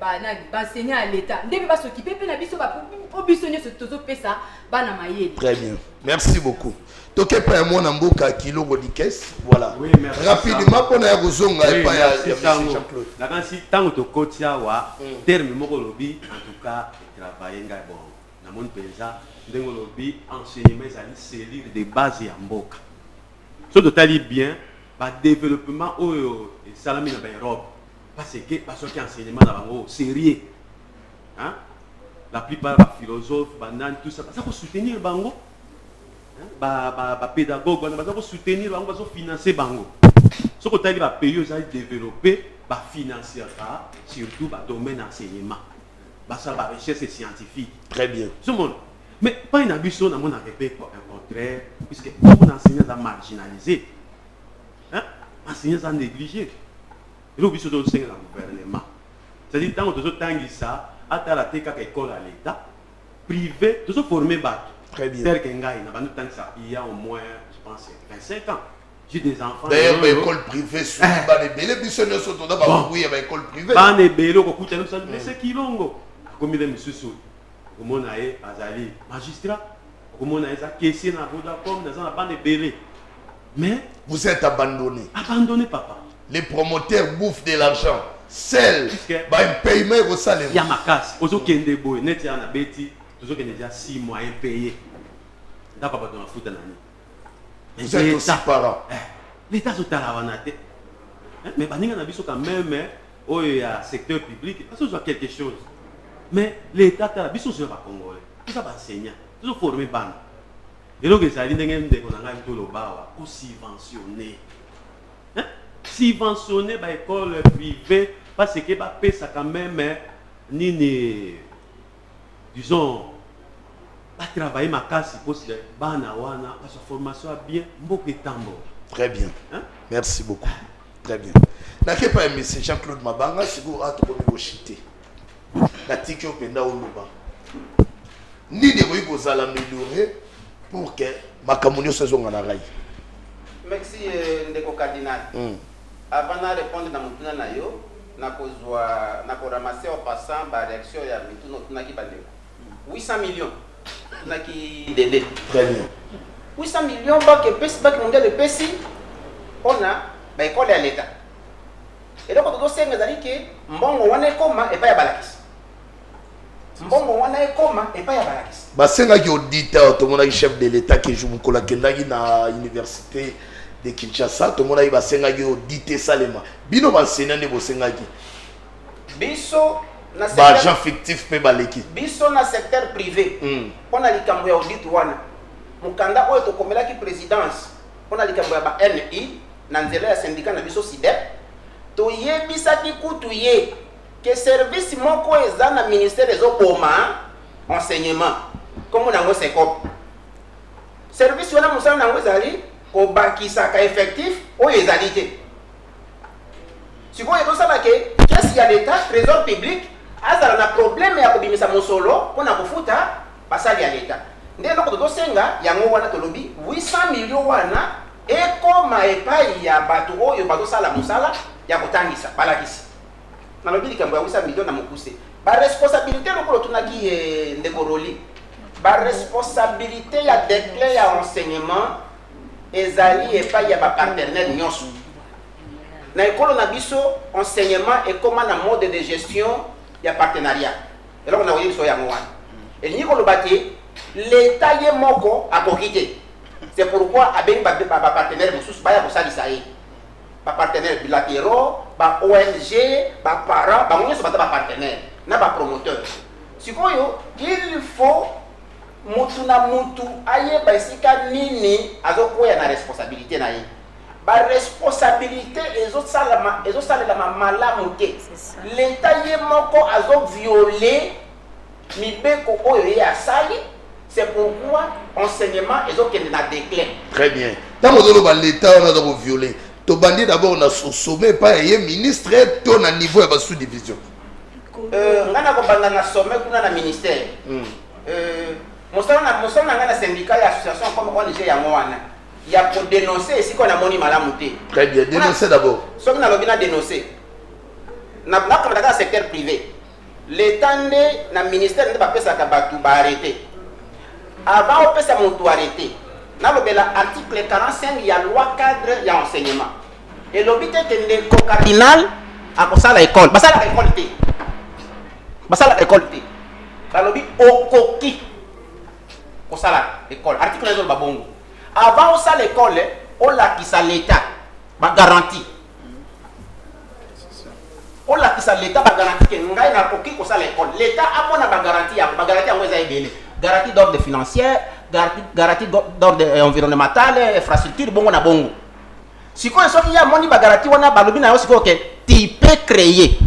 banani enseignant à l'état ndenge ba s'occuper pe na biso ba biso nyo tozo pesa bana mayeli très bien merci beaucoup. Toké pas moi na mboka kilongo di caisse voilà oui, rapidement pour na rozonga et pas ya Jean-Claude la kansi tango to kotia wa terme moko lobi en tout cas travailler ngai bon na mon penza ndengo lobi enseignement ezali cellule de base ya mboka so totali bien ba développement oyo salami na ba Europe parce que parce que enseignement na bango sérieux hein la plupart des philosophes banane tout ça ça pour soutenir bango ba pédagogue on va soutenir bango va financer bango ce que tali ba pays ont développer ba financer surtout ba domaine enseignement ba ça ba recherche scientifique très bien tout le monde mais pas une ambition na mon répéter un contraire puisque beaucoup d'enseignants sont marginalisés hein enseignants sont négligés et l'obligation de enseigner dans le gouvernement c'est-à-dire tant que tout tangi ça à la teka école à l'état privé tout se former ba très bien tel que ngai na bandu tant ça il y a au moins je pense 25 ans j'ai des enfants d'ailleurs l'école privée sur ba de belé biso ne soto da ba oui ba école privée ba ne belé ko kuta no ça mais c'est kilongo comme les misusu komona e azali magistrat komona eza caissier na Vodacom dans la bande belé mais vous êtes abandonné papa les promoteurs bouffent de l'argent celle ba un paiement au salaire ya makasi ozo kende boy net ya na beti toujours qu'il y a 6 mois impayés. D'accord, pas dans la foot d'année. Vous êtes aussi parents. L'État est à la vanité. Mais il y a quand même au secteur public, parce que c'est quelque chose. Mais l'État est à la vanité, c'est pas congolais. Tout ça va enseigner. Tout ça former ban. Et donc ça dit que on a tout le bas pour subventionner. Subventionner par école privée parce que bah paie ça quand même ni disons pas travailler ma casse pour que bana wana parce que formation a bien beaucoup de temps. Très bien hein? Merci beaucoup très bien n'ake pas M. Jean-Claude Mabanga sigo atokomi bochité na tiki openda oluba ni de boyi ko sala améliorer pour que makamunyo saison na rai. Merci ndeko cardinal avant de répondre na mutuna na yo na kozwa na ko ramasser au passant ba réaction ya mituno tunaki bandeko 800 millions tunaki dede très bien 800 millions bac mondial de PESI on a ba école ya l'état et donc on doit se dire que mbongo wana ekoma et pas ya balakisi mbongo wana ekoma et pas ya balakisi basenga ki auditeur to mona chef de l'état qui joue mukola kendaki na université de Kinshasa to mona basenga ki auditer salema bino basenga ne bosenga ki biso na secteur agent fictif pe baleki biso na secteur privé on a likambo ya audit wana mukanda oyo to komelaki présidence on a likambo ya ba NI na nzela ya syndicat na biso SIDEP to yebisaki kutu ye que service moko eza na ministère ezoboma enseignement comme na ngo sekop service wana musala na ngo ezali kobakisaka effectif oyo ezali te sikoyo tosala ke kesi ya l'état trésor public azala na problème ya kobimisa mosolo mpona kofuta basali ya l'état nde eloko tosenga yango wana tolobi 800 millions wana ekoma epai ya bato oyo bazosala mosala ya kotangisa balakisi nalobi likambo ya 800 millions na mokuse baresponsabilité lokolo tunaki ndeko roli baresponsabilité ya décret ya enseignement ezali epai ya bapartenaire nyonso na ekolo na biso enseignement ekoma na mode de gestion ya partenariat eloko na oyebi so yango wana elingi koloba te l'état ye moko akoki te C'est pourquoi avec ma partenaire mususu baya ko salisa ye. Ba partenaires bilatéraux, ba ONG, ba parents, ba ngoni so ba partenaire, na ba promoteur. Sikoyo, il faut mutu na mutu aye ba esika nini azokoya na responsabilité na ye. Ba responsabilité ezosalema malamu te. L'état ye moko azo violer mibeko oyo ye asali. C'est pourquoi enseignement est na déclin. Très bien. Tant que l'État on a violé, tu bandit d'abord on a sommet pas un ministre ton à niveau de sous-division. On a compris na sommet kuna na ministère. Mosala na syndicat et association comme ONG ya mwana. Il y a pour dénoncer ici qu'on a moni malamuté. Très bien, dénoncer d'abord. Ce qu'on a lobby na dénoncer. Na comme dans le secteur privé. L'État na ministère ne pas faire ça kabatu ba arrêter. Avant, on peut s'arrêter. Dans l'article 45, il y a loi cadre, il y a enseignement. Et l'objet est le cardinal à l'école. C'est ça l'école. C'est ça l'école. Dans l'objet, au coquille. C'est ça l'école. Article 1, avant, on s'arrête l'école, on l'a qui ça l'État. Ma garantie. On l'a qui ça l'État, ma garantie. On a une coquille pour ça l'école. L'État a une garantie. Ma garantie, on va y garantie d'ordre financier, garantie d'ordre environnemental, infrastructure, bon on a bon. Si quoi il y a mon garantie on a balobi na aussi que tu peux créer.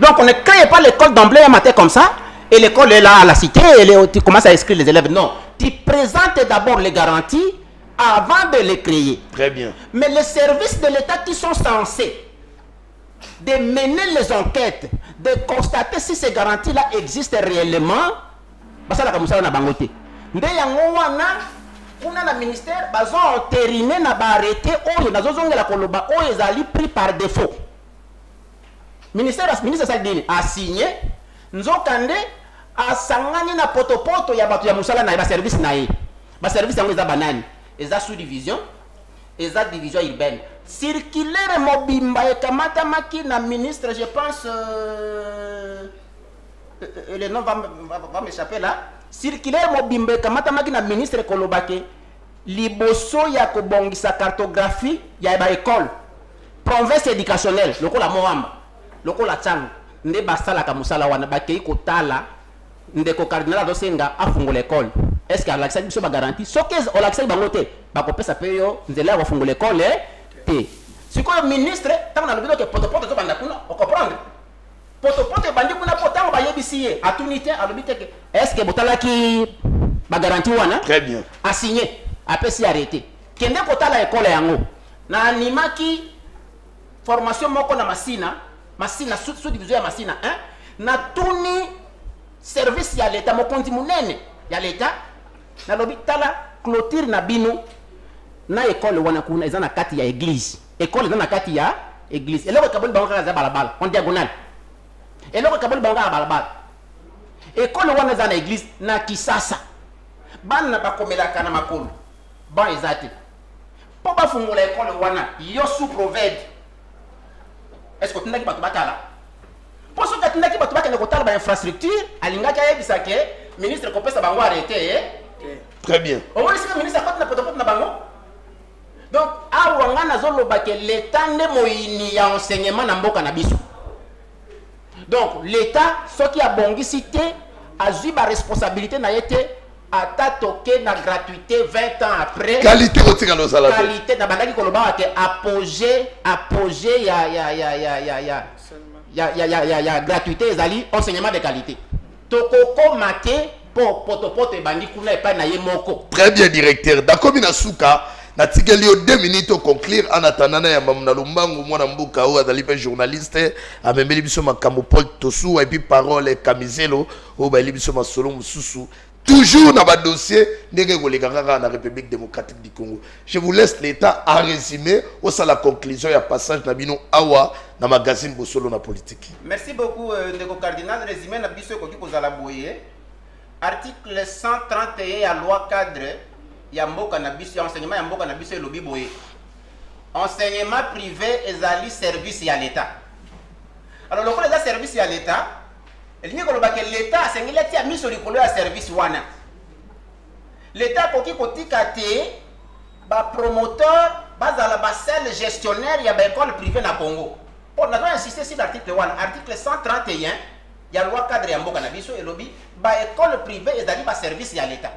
Donc on ne crée pas l'école d'emblée un matin comme ça et l'école est là à la cité et tu commences à inscrire les élèves. Non, tu présentes d'abord les garanties avant de les créer. Très bien. Mais les services de l'État qui sont censés de mener les enquêtes, de constater si ces garanties là existent réellement. Basala kamusala na bangote nde yango wana kuna na ministère bazo entériné na ba arrêté oyo nazozongela koloba oyo ezali pris par défaut. Ministre Saldini a signé nzokande asangani na potopoto ya bato ya musala na ba service na ye ba service yango eza banani eza sous division eza division urbaine circulaire mobimba ekamata maki na ministre je pense le nom va m'échapper là. Circulaire mobimbe kamata maki na ministre kolobake liboso ya kobongisa cartographie ya ba école province éducationnelle lokola Moamba lokola Tsango nde basala ka musala wana bakei kotala ndeko cardinal dosenga afungula école. Est-ce que l'accès biso ba garantie soki on l'accès bango te bakopesa pe yo nzela wa fungula école te sikoyo ministre tant na lobido ke poto zo banda kuna on comprendre poto bandi kuna potango ba yebisiye atunité alobite ke est-ce que botala ki ba garantie wana très bien a signé après si arrêté kende kotala école yango na animaki formation moko na masina sous division ya masina hein na tuni service ya l'état mokonzi munene ya l'état na lobitala clôture na bino na école wana kuna ezana kati ya église école ezana kati ya église eloko kaboli bango za balabala en diagonale eloko kaboli bango ya balabala école wana ezana église na Kisasa bana bakomelaka na makolo ba ezate po bafungula école wana yo sous proverbe est-ce que tu n'as pas batala pour ce que tu n'as pas batala ko tala ba infrastructure alingaka yebisa ke ministre ko pesa bango arrêté très bien au moins si le ministre a pas na bango donc awanga nazoloba ke l'état nde moyini ya enseignement na mboka na biso donc l'état ce qui a bongisi te azui ba responsabilité na yete ata toke na gratuité 20 ans après qualité otika no sala qualité na bandaki koloba ke apogée ya gratuité ezali enseignement de qualité tokoko make po poto ebandi kuna epai na ye moko. Très bien directeur d'accord bina suka na tikeli yo 2 minutes au conclure en attendant ya mamna lumbangu mwana mbuka ou azali pe journaliste amembeli biso makambo Paul Tosu et puis parole Kamizelo o ba libiso masolo mususu toujours dans le dossier de la République démocratique du Congo. Je vous laisse l'état à résumer au sein de la conclusion et à passage Nabino Awa dans le magazine Bosolo na politique. Merci beaucoup Ndeko Cardinal. Résumé na biso koki kozala boye. Article 131 ya loi cadre ya mboka na biso enseignement ya mboka na biso elobi boye. Enseignement privé ezali service ya l'État. Alors le les service ya l'État l'État a mis sur le service wana. L'État koki kotika te ba promoteur bazala ba seul gestionnaire ya ba école privée na Congo. On a insisté sur l'article 1, article 131, il y a loi cadre ya mboka na biso et lobby ba école privée et dali ba service ya l'état.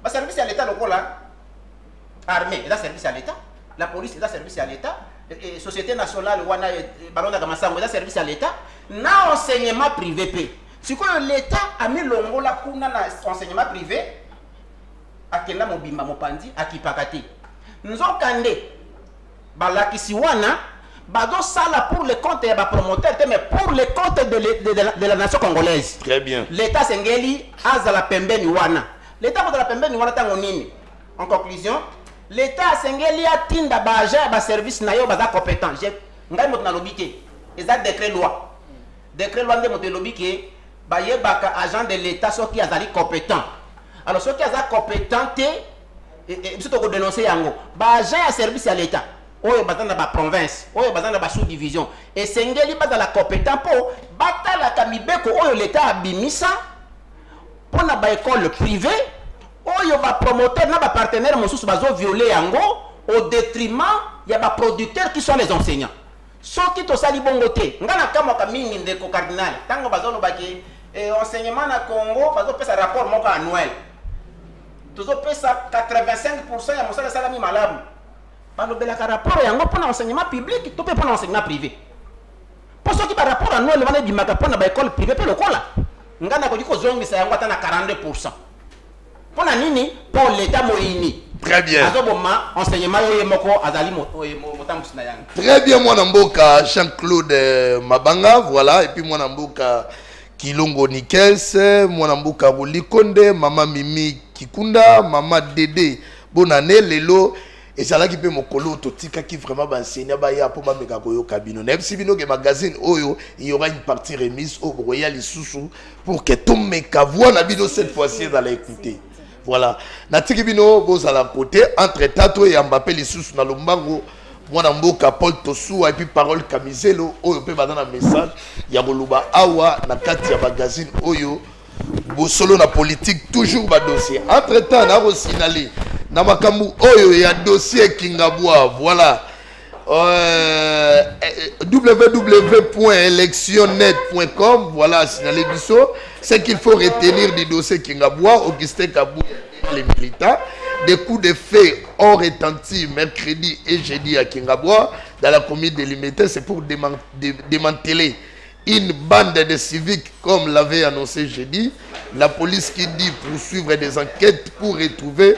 Ba service ya l'état lokola armée et da service à l'état, la police est da service à l'état, et société nationale wana ballon da kamasango da service à l'état, na enseignement privé p. Si quoi l'état a mis longola kuna na enseignement privé akenda mobimba mopandi akipakati. Nzokande balakisi wana bado sala pour le compte ya ba promoteur mais pour le compte de la nation congolaise. Très bien. L'état sengeli azala pembeni wana. L'état azala pembeni wana tango nini? En conclusion, l'état sengeli atinda ba agent ba service na yo baza compétent. Ngai mot na lobike. Eza décret loi. Décret loi de mot lobike ba yebaka agent de l'état soki azali compétent. Alors soki azali compétent et surtout ko dénoncer yango. Ba agent ya service à l'état. Oyo bazana ba province, oyo bazana ba sous-division et sengeli bazala compétent po batala kamibeko oyo l'état abimisa pona ba école privée oyo ba promoteur na ba partenaire mosusu bazo violer yango au détriment ya ba producteurs qui sont les enseignants. Soki to sali bongo te ngana kama ka mingi ndeko cardinal tango bazono baki enseignement na Congo bazo pesa rapport moko annuel. Tozo pesa 85% ya mosala salami malamu. Balobelaka rapport yango pour l'enseignement public, tout peut pour l'enseignement privé. Pour ceux qui par rapport à nous, le mané bimaka pour na école privée pe lokola. Ngana ko diko zongisa yango ata na 42%. Pour na nini pour l'état moini. Très bien. Azoboma enseignement yo moko azali motambusi na yango. Très bien moi namboka Jean-Claude Mabanga voilà et puis moi namboka Kilongo Nikels, moi namboka Rolikonde, maman Mimi Kikunda, maman Dédé. Bonne année lelo. Et c'est là qui peut me coller au totika qui vraiment va enseigner bah pour ma méga koyo cabino. Même si bino que magazine oyo il y aura une partie remise au Royal Isusu pour que tout méga voix na bino cette fois-ci dans l'écouter. Voilà. Na tiki bino boza la côté entre Tato et Mbappé Isusu na lombango moi na mboka Paul Tosu et puis parole Kamizelo oyo peut ba dans un message ya boluba awa na kati ya magazine oyo bo solo na politique toujours ba dossier. Entre temps na signalé na makambu oyo ya dossier Kingabwa voilà www.electionnet.com voilà signalé biso c'est qu'il faut retenir du dossier Kingabwa Augustin Kabou les militants des coups de feu ont retenti mercredi et jeudi à Kingabwa dans la commune de Limité c'est pour démanteler une bande de civiques comme l'avait annoncé jeudi la police qui dit poursuivre des enquêtes pour retrouver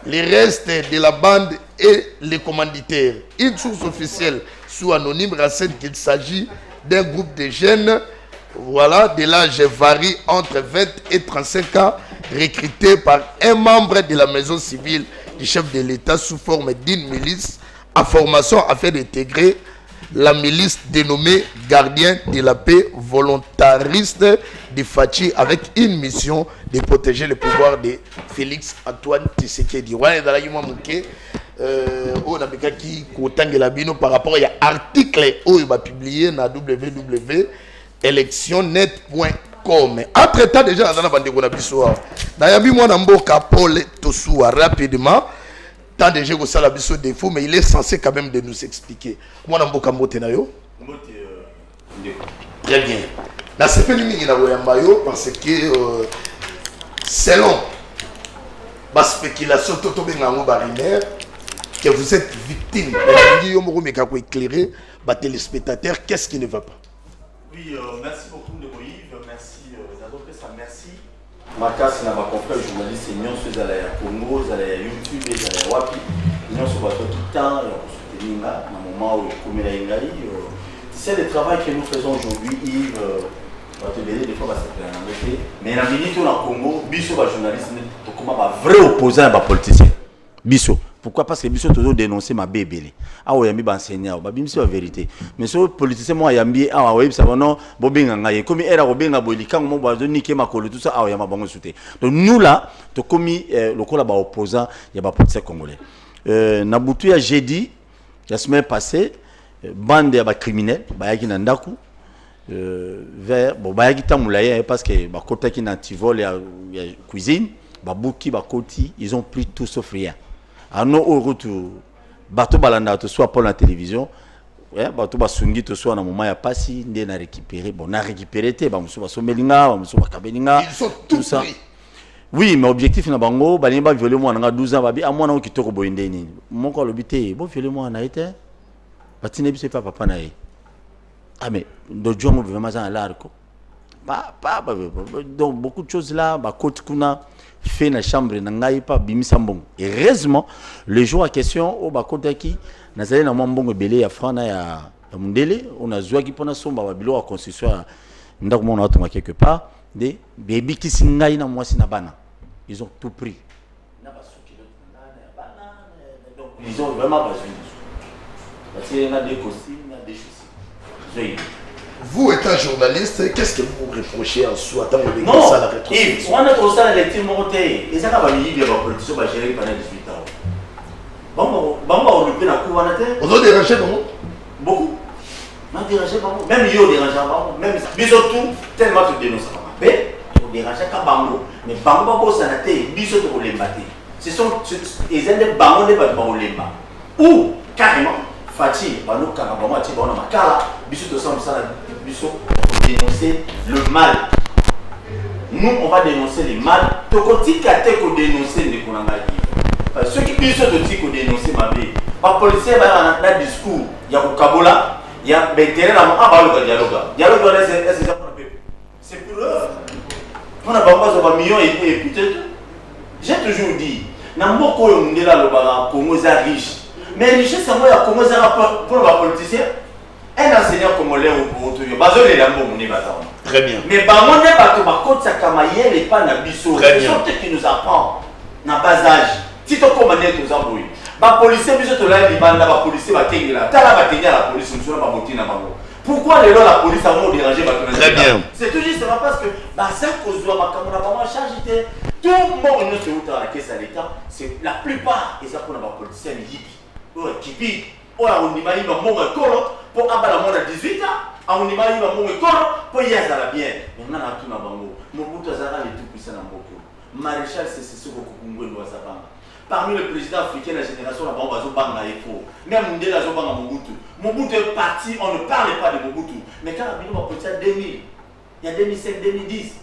les restes de la bande et les commanditaires. Une source officielle sous anonyme renseigne qu'il s'agit d'un groupe de jeunes, voilà, de l'âge varie entre 20 et 35 ans, recrutés par un membre de la maison civile du chef de l'État sous forme d'une milice en formation afin d'intégrer la milice dénommée Gardien de la paix volontariste de Fachi avec une mission de protéger le pouvoir de Félix Antoine Tshisekedi. On a par rapport à l'article qui est publié dans www.electionnet.com. Entre-temps, déjà, dans la bande de Bissoa, Paul Tosu rapidement. Tant déjà que ça la biso défaut mais il est censé quand même de nous expliquer. Moi na mboka mbote na yo. Très bien. La sepeli mingi na boyamba yo parce que selon ma spéculation toto benga ngo barinaire que vous êtes victime. Et yo moko meka ko éclairer ba téléspectateurs qu'est-ce qui ne va pas. Oui, merci beaucoup de Yves, merci d'abord ça merci. Makasi na ba confrère journaliste nyonso ezala ya Congo, ezala ya YouTube, ezala ya wapi. Nyonso bato kitan ya soutenir na moment où komela ngai. C'est le travail que nous faisons aujourd'hui Yves va te donner des fois va se plaindre mais na minute au Congo, biso ba journaliste to comment ba vrai opposant ba politicien. Biso pourquoi parce que biso toujours dénoncer ma bébélé ah ouais yambi ba enseignant ba bimsi la vérité mais ce politicien moi yambi ah ouais ça non bobenga ngai comme era bobenga bolika mo ba zoni ke makolo tout ça ah yama bango souté donc nous là to commis le kola ba opposant ya ba politicien congolais na butu ya jeudi la semaine passée bande ya ba criminel ba yaki na ndaku vers bon ba yaki tamulaya parce que ba kota ki na tivol ya cuisine ba buki ba koti ils ont pris tout sauf rien. ano orutu bato balanda to soit pour la télévision bato basungi to soit na moment ya pasi ndé na récupérer bon na récupérer te ba musu basomelinga ba musu bakabelinga ils sont tout ça oui mais objectif na bango balingi ba violer moi na 12 ans babi a mwana okitoko boyende nini moko lobité bon violer moi na été batine biso pa papa na ye ah mais do jongo vraiment ça l'arco donc beaucoup de choses là ba côté kuna fait na chambre na ngai pa bimisa mbongo heureusement le jour à question au ba côté qui nazali na mbongo belé ya frana ya mundele on a zwa ki pona somba ba bilo a construction ndako mona watu quelque part de baby qui singai na mwasi na bana ils ont tout pris ils ont vraiment besoin parce qu'il y a des costumes, des choses. Vous étant journaliste, qu'est-ce que vous reprochez en soi dans le non, ça la rétrospection? On a trop ça les tirs montés. Et ça va venir de la politique va gérer pendant 18 ans. Bon, on le fait la cour en terre. On a dérangé beaucoup. On a dérangé beaucoup. Même yo dérangé beaucoup. Même bisotou tellement tu dénonces pas. Mais on dérange quand bango. Mais bango ça n'a été bisotou pour les battre. Ce sont les aides bango des battre pour les battre. Ou carrément Fati, nous dénoncer le mal. Nous, on va dénoncer le mal. Dénoncer les ceux qui disent que dénoncer ma vie. Les policiers vont avoir un discours. Il y a Kabola, il y a Bétéré, dialogue. C'est pour eux. On a pas millions et peut-être. J'ai toujours dit, Congo est riche. Mais richesse, c'est moi qui a commencé pour les politiciens. Un enseignant comme l'un ou autre, très bien. Mais on n'est pas tout par contre, ça camaillé les pas n'abisso. C'est ça qui nous apprend dans bas âge. Si tu commandes tous embrouilles, les policiers, ils sont là, les policiers, ils sont là, la police, ils sont là, pourquoi les lois la police a dérangé? Très bien. C'est tout juste parce que ça cause de ma charge. Tout le monde qui est à la caisse à l'État, c'est la plupart des politiciens qui piquent. On a un image pour abattre la monde à 18 ans. On a image pour y aller bien. On a tout dans le bango. Mon bout de Zara est tout puissant dans le bango. Maréchal, c'est ce que vous pouvez voir. Parmi les présidents africains de la génération, la bombe à Zobanga est faux. Même Mundela Zobanga Mobutu. Mobutu est parti, on ne parle pas de Mobutu. Mais quand on a politique en 2000, il y a 2005, 2010.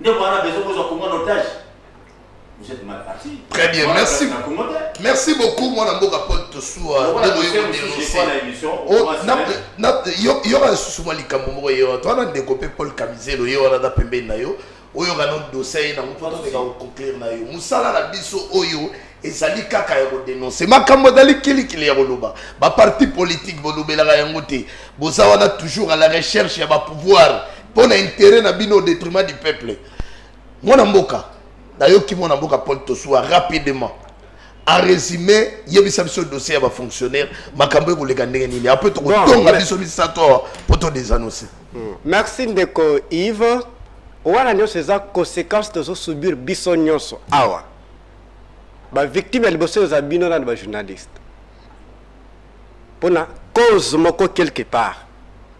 Nous avons besoin de comment en otage. Vous êtes mal parti. Très bien, merci. Merci beaucoup, mon amour Paul Tosoua. Il y aura souvent les Camerounais, il y aura des copains Paul Camizelo, il y aura des Pembe Nayo, il y aura un dossier, il y aura un conclure Nayo. Moussala la biso Oyo, et Zali Kaka est dénoncé. Ma Kamodali Kili Kili Yaboloba, ma parti politique Bolobela Yangote, Bozawana toujours à la recherche, il y a pouvoir pour l'intérêt au détriment du peuple. Mon amboka. D'ailleurs, qui mon amboka Paul Tosoua rapidement. En résumé, il y a un dossier à fonctionnaire. Makambo pour les gagner. Il y a un peu de temps pour te désannoncer. Merci Ndeko Yves. On a ces conséquences de subir bisognoso. Awa. Ba victime elle bosse aux abino dans les journalistes. Pour la cause moko quelque part.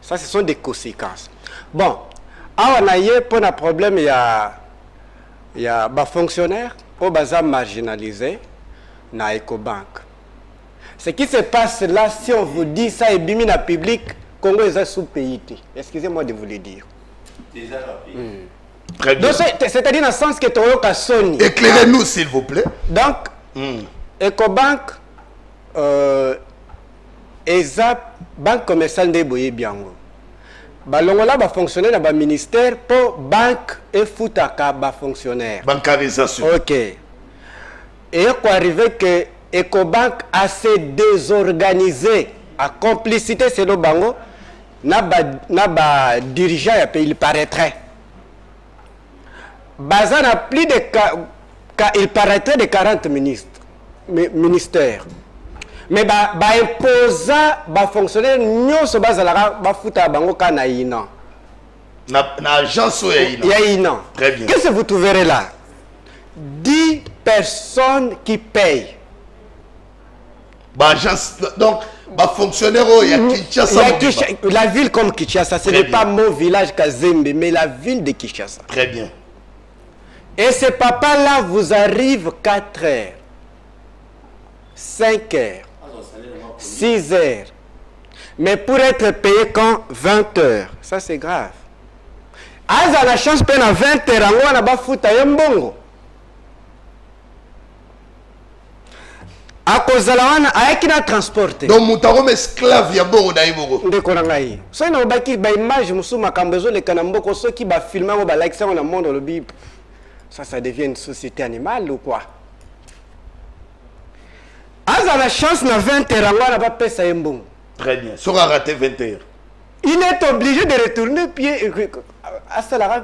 Ça ce sont des conséquences. Bon, awa na yé pour un problème il y a des fonctionnaires au bazar marginalisés na Ecobank. Ce qui se passe là, si on vous dit ça est bimi na public, Congo est sous-pays. Excusez-moi de vous le dire. Très bien. C'est-à-dire dans le sens que Toyoka Sony. Éclairez-nous s'il vous plaît. Donc, Ecobank est la banque commerciale de Boye Biango. Balongola va fonctionner dans le ministère pour banque et foutaka va fonctionnaire. Bancarisation. Ok. Et il est arrivé que Ecobank a se désorganisé à complicité c'est le bango n'a dirigeant il paraîtrait. Bazar a plus de il paraîtrait de 40 ministères. Mais imposa fonctionnaire nous se base à la fouta bango kana ina. Na agence ina. Très bien. Qu'est-ce que vous trouverez là? 10 personnes qui payent. Donc, fonctionnaire il y a Kinshasa. La ville comme Kinshasa, ce n'est pas mon village Kazembe, mais la ville de Kinshasa. Très bien. Et ce papa-là vous arrive 4 heures. 5 heures, 6 heures. Mais pour être payé quand 20 heures, ça c'est grave. Aza la chance peine à 20 heures, on a bafuta yembongo. A cause de la wana ayaki na transporter. Donc mutaro esclave ya bongo na iboko. Ndeko na ngai. So na baki ba image musu makambo zo le kanamboko so ki ba filmer ngo ba like ça on a monde le bip. Ça devient une société animale ou quoi? Aza la chance na 20 heures, on a pas pesa yembongo. Très bien. Sera raté 20 heures. Il est obligé de retourner pied à ça la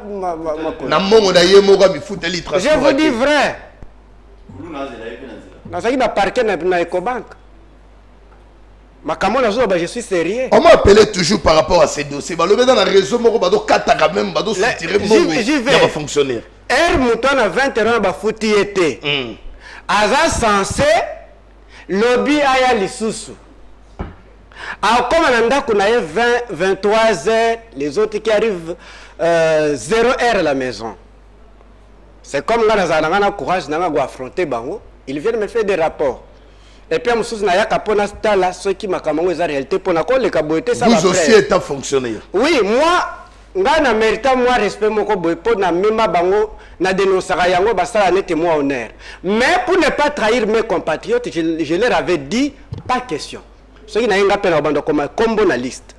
na mongo na ye moga mi futeli transport. Je vous dis vrai. Na ça qui na parquet na Ecobank. Je suis sérieux. On m'a appelé toujours par rapport à ces dossiers. Le dans la réseau moko bado kata quand même bado soutirer mongo. Il va fonctionner. Mouton à 20 heures ba fouti été. Aza censé lobby aya lisusu. Alors, comme on a qu'on a 20, 23 heures, les autres qui arrivent 0 heure à la maison. C'est comme là, on a courage de affronter Bango. Ils viennent me faire des rapports. Et puis, je suis ceux qui m'ont dit la réalité pour les caboter. Vous aussi êtes un fonctionnaire. Oui, moi, je mérite moi respect mon pour na même Bango na dénoncer yango basala net moi honneur. Mais pour ne pas trahir mes compatriotes, je leur avais dit pas question. Ce qui n'a pas de comme un combo na liste.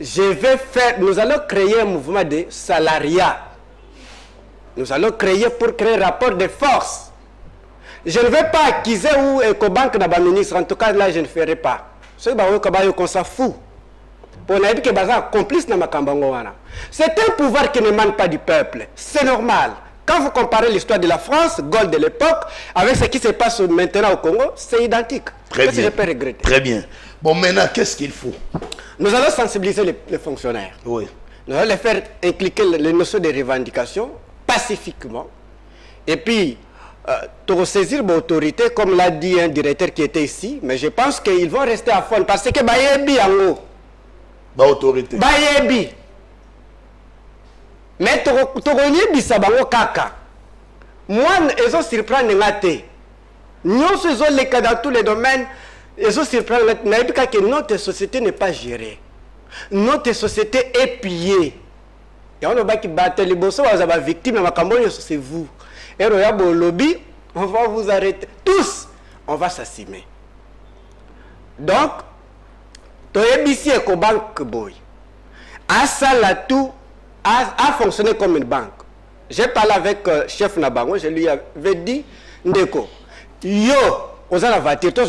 Nous allons créer un mouvement de salariat. Nous allons créer pour créer un rapport de force. Je ne vais pas acquiser ou Ecobank na ba ministre. En tout cas, là, je ne ferai pas. Ce qu'on s'en fout. Pour nous dire que les complices na makambango wana. C'est un pouvoir qui ne manque pas du peuple. C'est normal. Quand vous comparez l'histoire de la France, Gaulle de l'époque, avec ce qui se passe maintenant au Congo, c'est identique. Très bien. Je peux regretter. Très bien. Bon, maintenant, qu'est-ce qu'il faut? Nous allons sensibiliser les fonctionnaires. Oui. Nous allons les faire impliquer les notions de revendication pacifiquement. Et puis, pour saisir l'autorité, comme l'a dit un directeur qui était ici, mais je pense qu'ils vont rester à fond parce que Bayebi en haut. Autorité. Bayebi. Mais tu bisabango kaka. Moi, ils ont surpris ngate. Nous sommes les cas dans tous les domaines. Ils ont surpris que notre société n'est pas gérée. Notre société est pillée. Et on a qui battre les boss, on a victime de Cambodge, c'est vous. Et on a lobby, on va vous arrêter. Tous, on va s'assimer. Donc, tu es ici à Ecobank boy. À ça là tout. A fonctionné comme une banque. J'ai parlé avec le chef Nabango, je lui avais dit, Ndeko, yo, vous allez la voiture, tu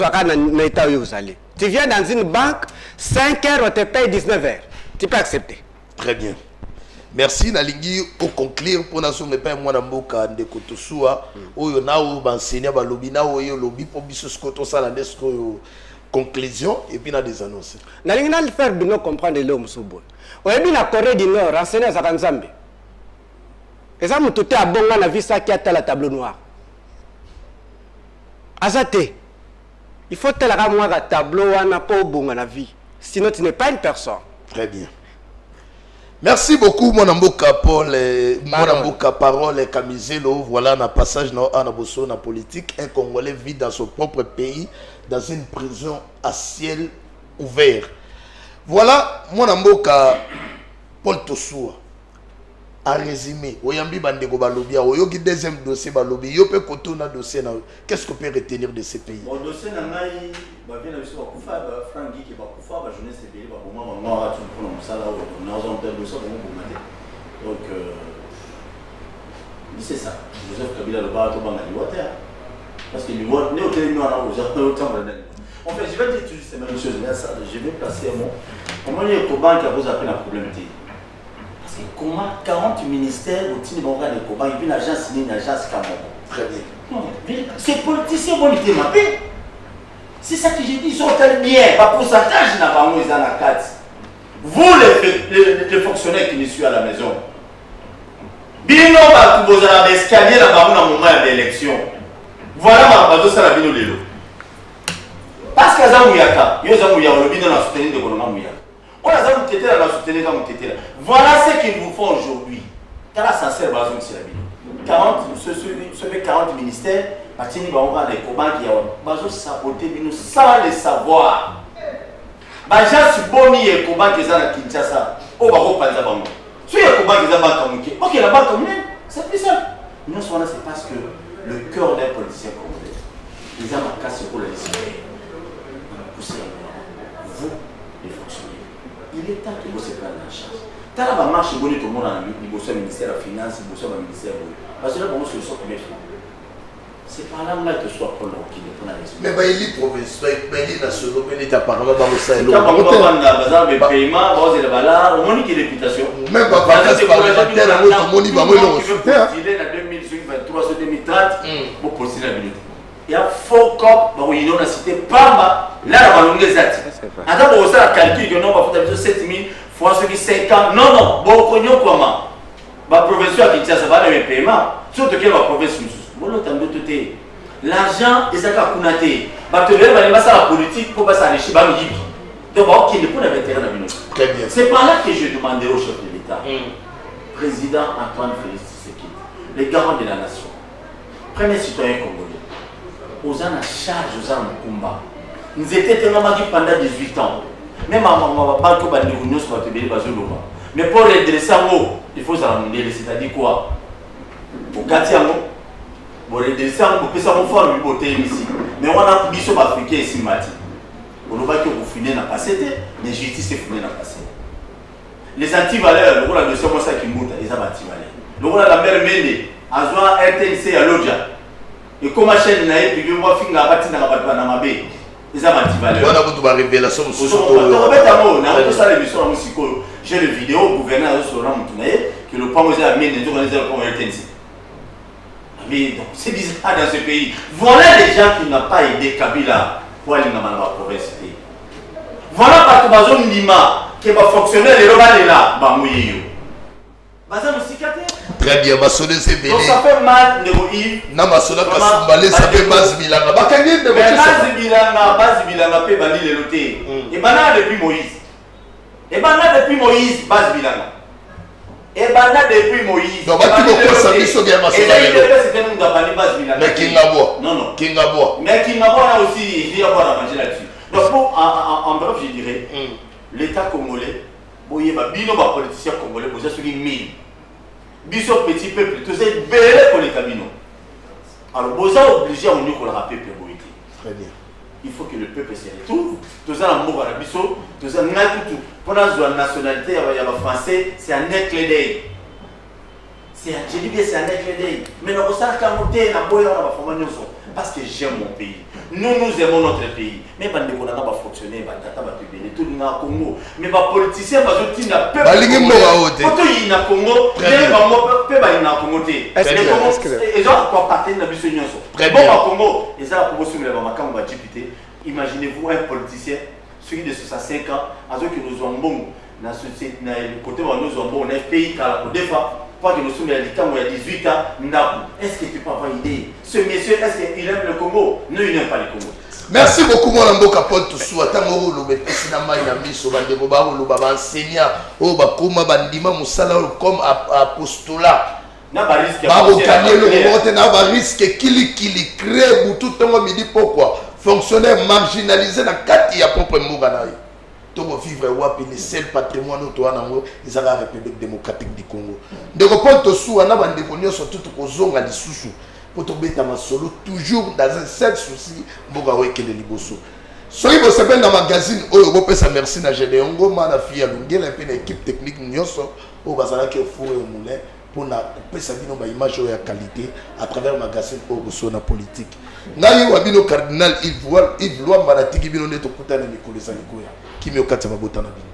viens dans une banque, 5 heures, on te paye 19 heures. Tu peux accepter. Très bien. Merci, Nalingi, pour conclure, pour nous ne pas moi d'amboka Ndeko Tosua, où on a enseigné à lobby, na où yo lobby pour biso skoto salandesco conclusion et puis on a des annonces. Nalingi na le faire bien comprendre l'homme soubo. Oui, la Corée du Nord, renseigné à Zakanzambe. Et ça, tout est à bon, on a vu ça qui a la tableau noir. Azate, il faut que tu tableau, on n'a pas au bon à la vie. Sinon, tu n'es pas une personne. Très bien. Merci beaucoup, mon amboka Paul, mon amboka Parole, Camizelo. Voilà un passage dans la politique. Un Congolais vit dans son propre pays, dans une prison à ciel ouvert. Voilà, mon amboka Paul Tosua. En résumé, oyambi bandeko balobi, oyoki deuxième dossier balobi, yo pe kotona dossier na. Qu'est-ce qu'on peut retenir de ces pays? Mon dossier na ngai ba bien biso ba kufa ba frangi ki ba kufa ba jeunesse pays ba boma mama tu pour nous ça là on a un tel dossier bon bomate. Donc c'est ça. Joseph Kabila le ba to banga liwata. Parce que liwata ne hôtel nous na autant en fait, je vais dire toujours ces mêmes choses, mais ça, je vais placer un mot. Comment il y a Ecobank qui a posé un problème? Parce que comment 40 ministères au Tini Banque de Ecobank et puis l'agence signé une agence Cameroun. Très bien. Ces politiciens vont les mappés. C'est ça que j'ai dit, ils sont bien. Par pourcentage, n'a pas moins dans la carte. Vous, les fonctionnaires qui me suivent à la maison, Bino va vous avez escalier là-bas au moment de l'élection. Voilà ma base, ça la Bino Lelo. Parce que voilà ce qu'ils vous font aujourd'hui. 40 ministères, batini bango les kobangi ya bazo saboter bino sans le savoir. Baja suboni et kobangi za na Kinshasa o ba ko panza bango. Si ya kobangi za banka muke. OK la banque muke, c'est plus simple. Non seulement c'est parce que le cœur d'un politicien congolais. Ils ont ma casse pour les décider. Vous les fonctionnaires. Il est temps que vous se preniez en charge. T'as la marche bonne tout le monde au ministère de la Finance, au ministère de parce que là, pour moi, c'est le sort de mes filles. C'est par là que ce soit pour nous qui est pour la raison. Mais il est provincial, il est national, il est apparemment dans le Sahel. Quand on va dans le paiement, on va là, on monite les réputation. Même pas parce que parlementaire, on monite pas le soutien. Il est en 2023 ou 2030 pour postuler la minute. Il y a faux cop, donc il y a une cité Pamba, là, on va les actes. Attends, on va calculer que non, on va faire 7 000 fois ce qui 5 ans. Non, non, bon, on connaît comment. La province à Kinshasa va le paiement, surtout que la province l'argent est à Kunaté. La politique pour passer à l'échelle. Donc, il n'est pas d'intérêt dans le Très bien. C'est par là que je demandais au chef de l'État, président Antoine Félix Tshisekedi, les garants de la nation, premier citoyen congolais, aux en charge, aux en combat. Nous étions tellement pendant 18 ans. Même à ma banque, nous sommes mais pour redresser en haut, il faut s'amener, c'est-à-dire quoi? Pour gâter en haut, pour redresser en haut, pour que ça me fasse une beauté ici. Mais on a mis sur l'Afrique ici, Mati. On ne va que vous finissez dans le passé, mais justice est finie dans le passé. Les antivaleurs, le rôle de ce mois qui monte, ils ont antivaleurs. Le rôle de la mère Mende, à Zoa RTNC à Lodja. Et comme ma chaîne n'a été, je vois finir à partir de la Batouanamabe. Ils ont antivaleurs. On a beaucoup de révélations. J'ai le vidéo au gouverneur sur que le PAM a mis des organisations comme RTNC. Mais c'est bizarre dans ce pays. Voilà les gens qui n'ont pas aidé Kabila pour aller dans la province. Voilà parce que Bazom Lima, qui va fonctionner, les Romains là, Bamouyo. Bazam Très bien, Massonné c'est bien. Donc ça fait mal de Moïse. Non, Massonné Kassimbalé, ça fait base Bilanga. Base Bilanga, peut bali les lotés. Et maintenant depuis Moïse. Et maintenant depuis Moïse, base Bilanga. Et maintenant depuis Moïse. Donc, tu peux pas savoir ce qu'il y a Massonné. Mais Kingabo. Non, non. Kingabo. Mais Kingabo là aussi, il y a à manger là-dessus. Donc, en bref, je dirais, l'État congolais, il y a des politiciens congolais, vous avez 1000. Biso petit peuple, tous ces belles pour les caminos. Alors, vous êtes obligé à nous rappeler pour le Très bien. Il faut que le peuple se retrouve. Tous ces amours à la biso, tous ces tout. Pendant la nationalité, il y a le français, c'est un éclair d'œil. Je dis bien c'est un éclair d'œil. Mais nous avons monté la boya dans la formation parce que j'aime mon pays. Nous aimons notre pays. Mais pas de fonctionner, tout le Congo. Mais les politiciens, ils ont peuple. Ils ont Congo. Ils ont encore parti dans la mission. Très bien. Congo, ils ont la promotion de la député. Imaginez-vous un politicien, celui de 65 ans, à ceux qui nous ont bon, dans le côté où nous avons bon, un pays qui a la défense. Que nous sommes il y a 18 ans, est-ce que tu peux avoir une idée? Ce monsieur, est-ce qu'il aime le Congo? Non, il n'aime pas le Congo. Merci beaucoup, mon ami Kapol Toussou. Attends, le cinéma, il a mis sur le débat, le enseignant, le Bakuma Bandima Moussala comme apostolat. Babo Kanye, le risque qu'il crée, tout le monde me dit pourquoi. Fonctionnaire marginalisé dans 4 ya propre Mouganaï. Togo vivre wapi le seul patrimoine to anango ezala République démocratique du Congo. De report to sou ana bande konyo surtout ko zonga lisusu pour to beta masolo toujours dans un seul souci mboga wekele liboso. Soki bo sepen dans magazine oyo bo pesa merci na Gédéongo mana fia ngela pe na équipe technique nyoso o bazala ki ofure au moulin pour na pesa bino ba image ya qualité à travers magazine oyo na politique. Ngai wabino cardinal Yves Lois maratiki bino neto kutana mikolo za likoya. Qui me au 4 botana bino.